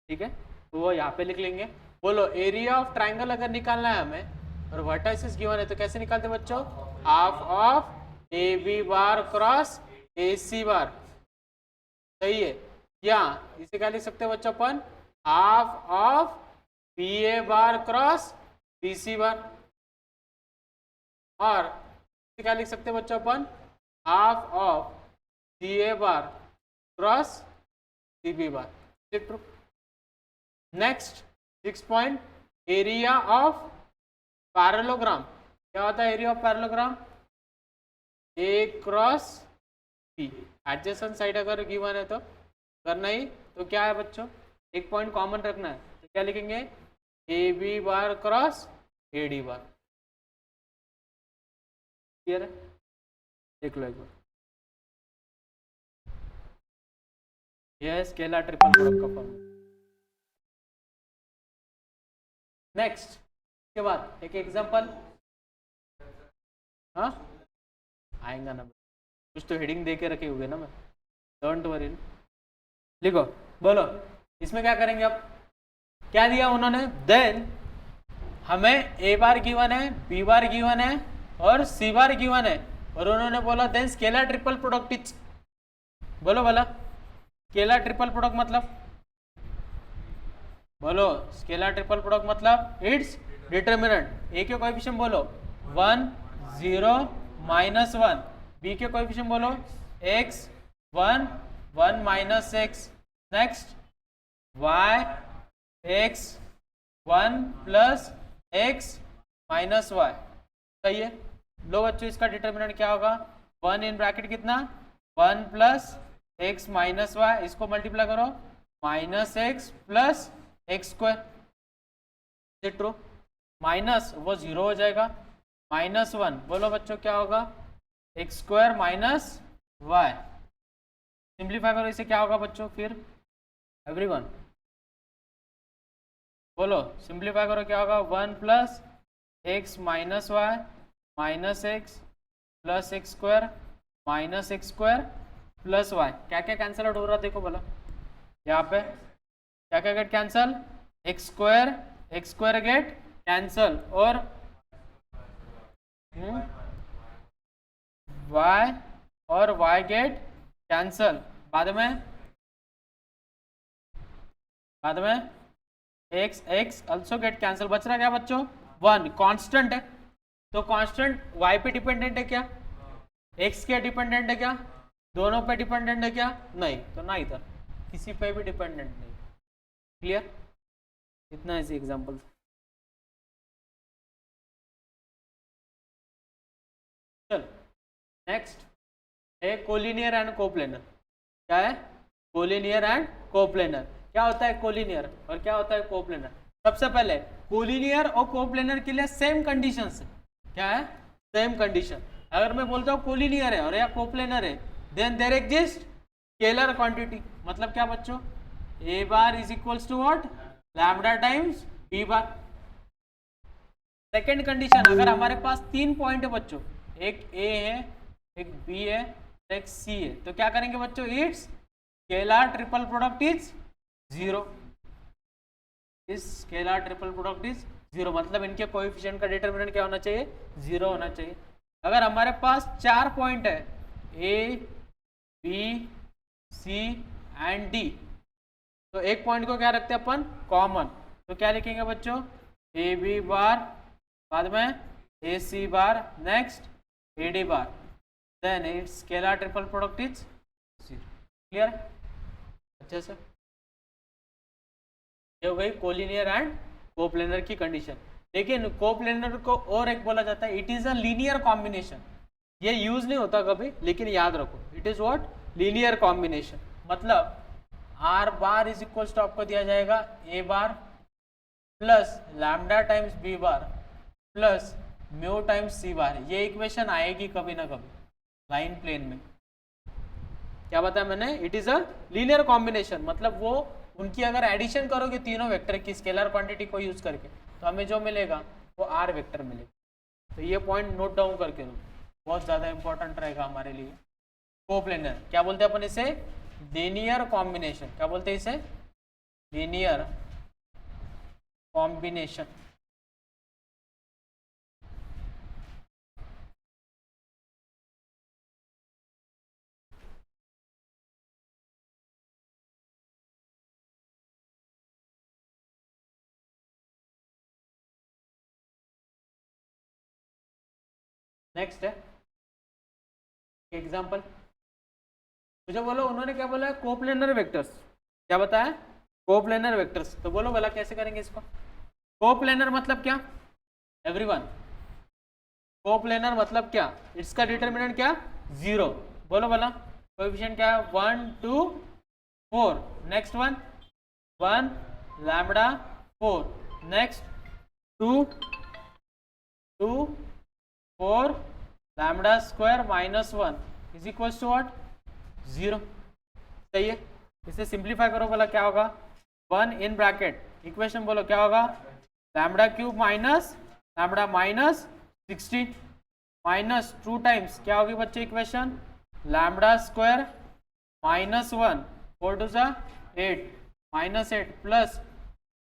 ठीक है, तो वो यहाँ पे लिख लेंगे। बोलो, एरिया ऑफ ट्रायंगल अगर निकालना है हमें और वर्टाइसिस गिवन है तो कैसे निकालते बच्चों, half of A B bar cross A C bar, सही है। या इसे क्या लिख सकते हैं बच्चों अपन, half of B A bar cross B C bar, और इसे क्या लिख सकते हैं बच्चों अपन, half of C A bar cross C B bar. True. Next 6 point, area of parallelogram क्या होता है, area of parallelogram A cross B. Adjacent side अगर गिवन है तो करना ही, तो क्या है बच्चों, एक पॉइंट कॉमन रखना है, तो क्या लिखेंगे, a B bar cross a D bar. Clear है? देख लो एक बार, यह स्केलर ट्रिपल प्रोडक्ट का फॉर्मूला। नेक्स्ट, के बाद एक एग्जांपल, हाँ आएगा ना, कुछ तो हेडिंग दे के रखे हुए ना मैं, डोंट वरी। लिखो, बोलो इसमें क्या करेंगे, अब क्या दिया उन्होंने, देन हमें ए बार गिवन है, बी बार गिवन है और सी बार गिवन है, और उन्होंने बोला then scalar triple product is, बोलो बोला, स्केलर ट्रिपल प्रोडक्ट मतलब, बोलो स्केलर ट्रिपल प्रोडक्ट मतलब इट्स डिटर्मिनेंट। ए के कोएफिशिएंट बोलो 1 0 -1, बी के कोएफिशिएंट बोलो x 1 1 -x, next y x 1 + x -y, सही है। लो बच्चों, इसका डिटर्मिनेंट क्या होगा, 1 इन ब्रैकेट कितना, 1 + x -y, इसको मल्टीप्लाई करो -x + x²। ट्रू, माइनस वो 0 हो जाएगा, -1 बोलो बच्चों क्या होगा, x² - y। सिंप्लीफाई करो इसे, क्या होगा बच्चों फिर, एवरीवन बोलो सिंप्लीफाई करो, क्या होगा, 1 + x - y -x + x² - x² + y। क्या क्या कैंसल आउट हो रहा है देखो भला, यहाँ पे क्या क्या get cancel, x² get cancel, और y गेट कैंसल, बाद में x also गेट कैंसल, बच रहा क्या बच्चों, 1 कांस्टेंट है, तो कांस्टेंट y पे डिपेंडेंट है क्या, x के डिपेंडेंट है क्या, दोनों पे डिपेंडेंट है क्या, नहीं, तो ना इधर किसी पे भी डिपेंडेंट नहीं। क्लियर? इतना ऐसे एग्जांपल। चलो नेक्स्ट है कोलिनियर एंड कोप्लेनर। क्या है, कोलिनियर एंड कोप्लेनर। क्या होता है कोलिनियर और क्या होता है कोप्लेनर, सबसे पहले कोलिनियर और कोप्लेनर के लिए सेम कंडीशन है, क्या है, सेम कंडीशन। अगर मैं बोलता हूँ कोलिनियर है और या कोप्लेनर है, then there exist scalar quantity. मतलब क्या बच्चों, ए bar is equals to what, lambda times B bar. Second condition, अगर हमारे पास 3 पॉइंट है बच्चों, एक ए है, एक बी है, एक सी है, तो क्या करेंगे बच्चों, it's scalar triple product is 0। इस स्केलर ट्रिपल प्रोडक्ट इज 0, मतलब इनके कोएफिशिएंट का डिटरमिनेंट क्या होना चाहिए, 0 होना चाहिए। अगर हमारे पास 4 पॉइंट है, a b c and d, तो एक पॉइंट को क्या रखते हैं अपन, कॉमन। तो क्या लिखेंगे बच्चों, ए बी बार, बाद में A C bar, next A D bar, then it's scalar triple product is 0। Clear, अच्छे से। ये हो गई कोलिनियर एंड कोप्लेनर की कंडीशन। लेकिन कोप्लेनर को और एक बोला जाता है, it is a linear combination. ये यूज नहीं होता कभी, लेकिन याद रखो, it is what, linear combination. मतलब R bar is equals to आपको दिया जाएगा A bar plus lambda times B bar plus mu times C बार। ये इक्वेशन आएगी कभी ना कभी लाइन प्लेन में। क्या बताया मैंने, it is a linear combination, मतलब वो उनकी अगर एडिशन करोगे तीनों वेक्टर की स्केलर क्वांटिटी को यूज करके, तो हमें जो मिलेगा वो आर वेक्टर मिलेगा। तो ये पॉइंट नोट डाउन करके लो, बहुत ज़्यादा इंपॉर्टेंट रहेगा हमारे लिए। कोप्लेनर क्या बोलते हैं अपन इसे, लीनियर कॉम्बिनेशन। क्या बोलते हैं इसे, लीनियर कॉम्बिनेशन। नेक्स्ट है एग्जाम्पल, मुझे बोलो उन्होंने क्या बोला है, कोप्लेनर वेक्टर्स। क्या बताया, कोप्लेनर वेक्टर्स। तो बोलो भला कैसे करेंगे इसको। कोप्लेनर मतलब क्या, एवरीवन, कोप्लेनर मतलब क्या, इसका डिटरमिनेंट क्या, 0। बोलो भला, कोएफिशिएंट क्या है, 1 2 4, next one 1 lambda 4, next 2 2 4 lambda square minus 1 is equals to what, 0। सही है। इसे सिंप्लीफाई करो भला क्या होगा, 1 इन ब्रैकेट, इक्वेशन बोलो क्या होगा, lambda cube minus lambda minus 16 minus 2 times क्या होगी बच्चे equation, lambda square minus 1 4 two सा 8 माइनस 8 प्लस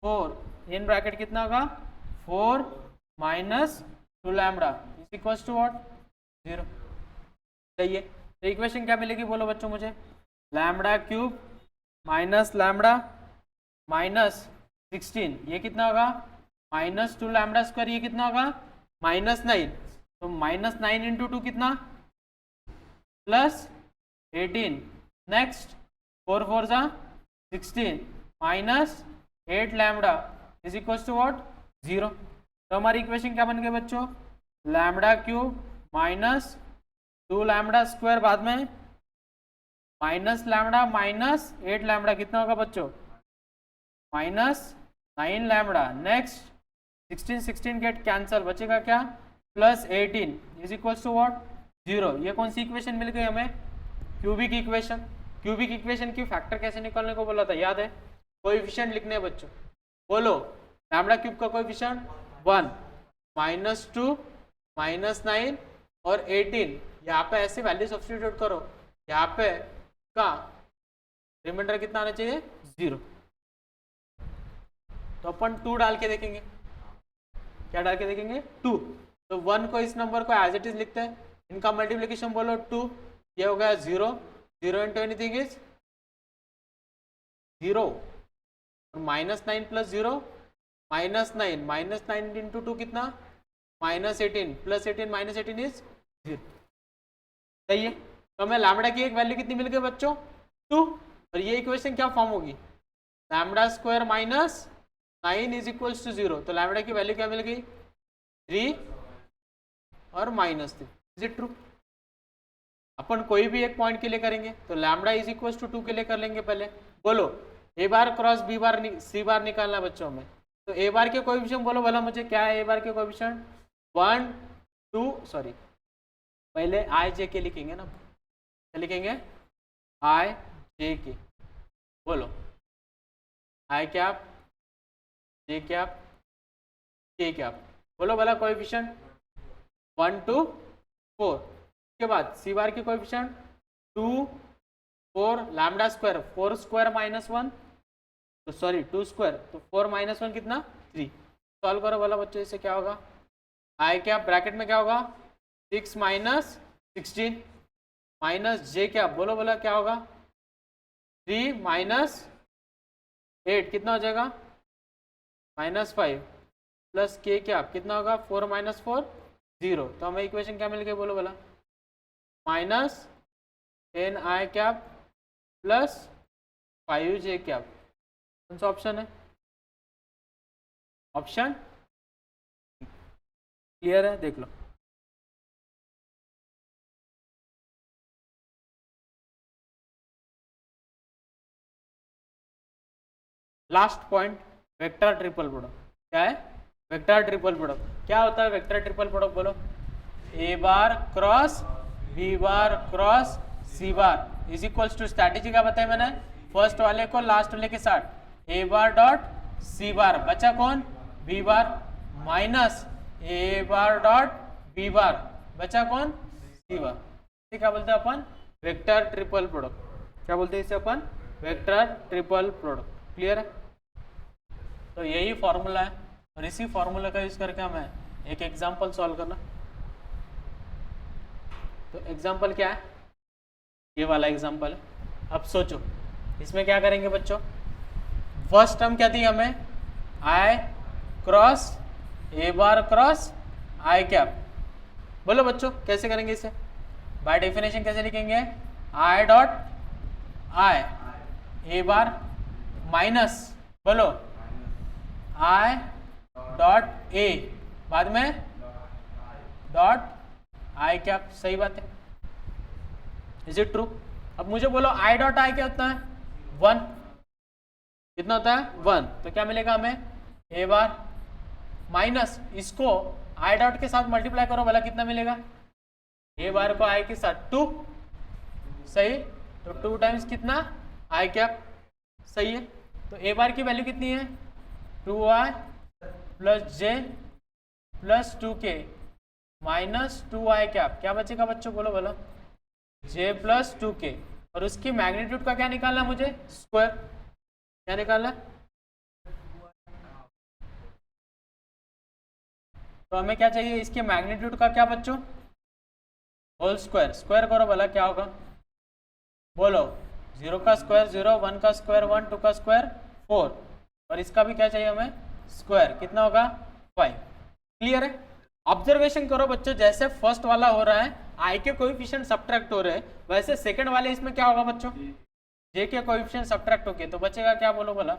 4 इन ब्रैकेट कितना होगा, 4 minus 2 lambda is equals to what, 0। सही है। तो इक्वेशन क्या मिलेगी बोलो बच्चों मुझे, lambda cube minus lambda minus 16, ये कितना होगा, माइनस 2 लैम्डा स्क्वायर, ये कितना होगा, माइनस 9। तो माइनस 9 इंटू 2 कितना, प्लस 18, नेक्स्ट 4 4 जा 16 minus 8 lambda is equals to what, 0। तो हमारी इक्वेशन क्या बन गई बच्चों, lambda cube minus 2 lambda square, बाद में माइनस लैम्डा माइनस 8 लैम्डा कितना होगा बच्चों, minus 9 lambda, next 16 16 get cancel, बचेगा क्या, plus 18 is equals to what, 0। ये कौन सी इक्वेशन मिल गई हमें, क्यूबिक इक्वेशन। क्यूबिक इक्वेशन की फैक्टर कैसे निकालने को बोला था, याद है, कोएफिशिएंट लिखने हैं बच्चों। बोलो लैम्डा क्यूब का कोएफिशिएंट 1 माइनस 2 माइनस 9 और 18, यहाँ पे ऐसे वैल्यू सब्स्टिट्यूट करो, यहाँ पे का रिमाइंडर कितना आना चाहिए, 0। तो अपन 2 डाल के देखेंगे, क्या डाल के देखेंगे, 2। तो 1 को, इस नंबर को एज इट इज लिखते हैं, इनका मल्टीप्लिकेशन बोलो 2, ये हो गया 0, 0 into anything is 0, minus 9 plus 0 minus 9, minus 9 into 2 कितना, माइनस 18 प्लस 18 माइनस 18 इज 0। सही है। तो हमें लैम्डा की एक वैल्यू कितनी मिल गई बच्चों, 2। और ये इक्वेशन क्या फॉर्म होगी, lambda square minus 9 is equals to 0। तो लैम्डा की वैल्यू क्या मिल गई, 3 और माइनस 3। Is it true. अपन कोई भी एक पॉइंट के लिए करेंगे तो लैम्डा इज इक्वल्स टू 2 के लिए कर लेंगे पहले। बोलो ए bar cross B bar c बार निकालना बच्चों में, तो ए बार के कोएफिशिएंट बोलो भला मुझे, क्या है ए बार के कोएफिशिएंट? 1 2 सॉरी पहले आई जे के लिखेंगे ना, क्या लिखेंगे? आई जे के, बोलो आई कैप जे कैप के कैप, बोलो भला कोएफिशिएंट 1 2 4। के बाद सी बार की coefficient 2 4 lambda square 4 square minus 1 तो सॉरी 2 स्क्वायर तो 4 माइनस 1 कितना 3। सॉल्व करो बोला बच्चों, इससे क्या होगा? आई कैप ब्रैकेट में क्या होगा? 6 माइनस 16 माइनस जे कैप, बोलो बोला क्या होगा? 3 माइनस 8 कितना हो जाएगा? -5 प्लस के कैप कितना होगा? 4 माइनस 4 0। तो हमें इक्वेशन क्या मिल गई बोलो बोला? Minus 10 I cap plus 5 J cap. कौन सा ऑप्शन है? ऑप्शन क्लियर है, देख लो। Last point vector triple product. क्या है वेक्टर ट्रिपल प्रोडक्ट? क्या होता है वेक्टर ट्रिपल प्रोडक्ट बोलो? ए bar cross B bar cross C bar is equals to, strategy क्या बताया मैंने? फर्स्ट वाले को लास्ट वाले के साथ ए बार डॉट सी बार, बचा कौन? बी बार, माइनस ए बार डॉट बी बार, बचा कौन? सी बार। क्या बोलते हैं अपन? Vector triple product. क्या बोलते हैं इसे अपन? Vector triple product. क्लियर है? तो यही फॉर्मूला है और इसी फॉर्मूला का यूज करके हमें एक एग्जांपल सॉल्व करना। तो एग्जांपल क्या है? ये वाला एग्जांपल है। अब सोचो इसमें क्या करेंगे बच्चों? फर्स्ट टर्म क्या थी हमें? I cross A bar cross I cap. बोलो बच्चों कैसे करेंगे इसे? बाय डेफिनेशन कैसे लिखेंगे? I dot I A bar minus, बोलो आई डॉट ए, बाद में डॉट आई कैप। सही बात है, इज इट ट्रू? अब मुझे बोलो आई डॉट आई क्या होता है? 1। कितना होता है? 1। तो क्या मिलेगा हमें? ए बार माइनस इसको आई डॉट के साथ मल्टीप्लाई करो, भला कितना मिलेगा? ए बार को आई के साथ 2, सही? तो 2 टाइम्स कितना? आई कैप। सही है। तो ए बार की वैल्यू कितनी है? 2i प्लस जे plus 2k minus 2i cap. क्या बचेगा बच्चों बोलो बोलो? j plus 2k। और उसकी मैग्नीट्यूड का क्या निकालना है मुझे? स्क्वायर। क्या निकालना? तो हमें क्या चाहिए? इसके मैग्नीट्यूड का क्या बच्चों? Whole square. स्क्वायर करो भला क्या होगा? बोलो 0 का स्क्वायर 0, 1 का स्क्वायर 1, 2 का स्क्वायर 4 और इसका भी क्या चाहिए हमें? स्क्वायर। कितना होगा? 5। क्लियर है? ऑब्जर्वेशन करो बच्चों, जैसे फर्स्ट वाला हो रहा है आई के कोएफिशिएंट सब्ट्रैक्ट हो रहे हैं, वैसे सेकंड वाले इसमें क्या होगा बच्चों? जे के कोएफिशिएंट सब्ट्रैक्ट होके तो बचेगा क्या? बोलो भला,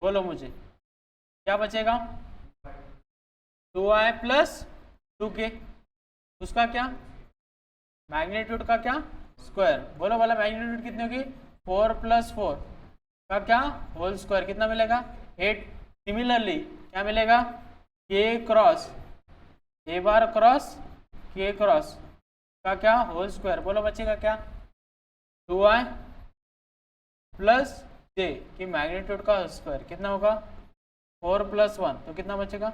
बोलो मुझे क्या बचेगा? 2i plus 2k। उसका क्या? मैग्नीट्यूड का क्या? स्क्वायर। बोलो भला मैग्नीट्यूड कितनी होगी? 4 प्लस 4 का क्या? Whole square. कितना मिलेगा? 8। सिमिलरली क्या मिलेगा? k क्रॉस ए बार क्रॉस k क्रॉस का क्या? Whole square. बोलो बचेगा क्या? 2i प्लस j की मैग्नीट्यूड का स्क्वायर। कितना होगा? 4 प्लस 1 तो कितना बचेगा?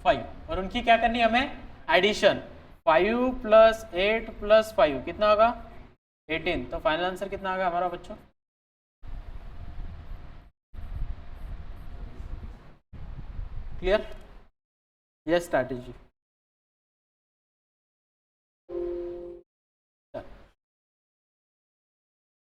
5। और उनकी क्या करनी है हमें? एडिशन। 5 प्लस 8 प्लस 5 कितना होगा? 18। तो फाइनल आंसर कितना होगा हमारा बच्चों? क्लियर? यह स्ट्रैटेजी।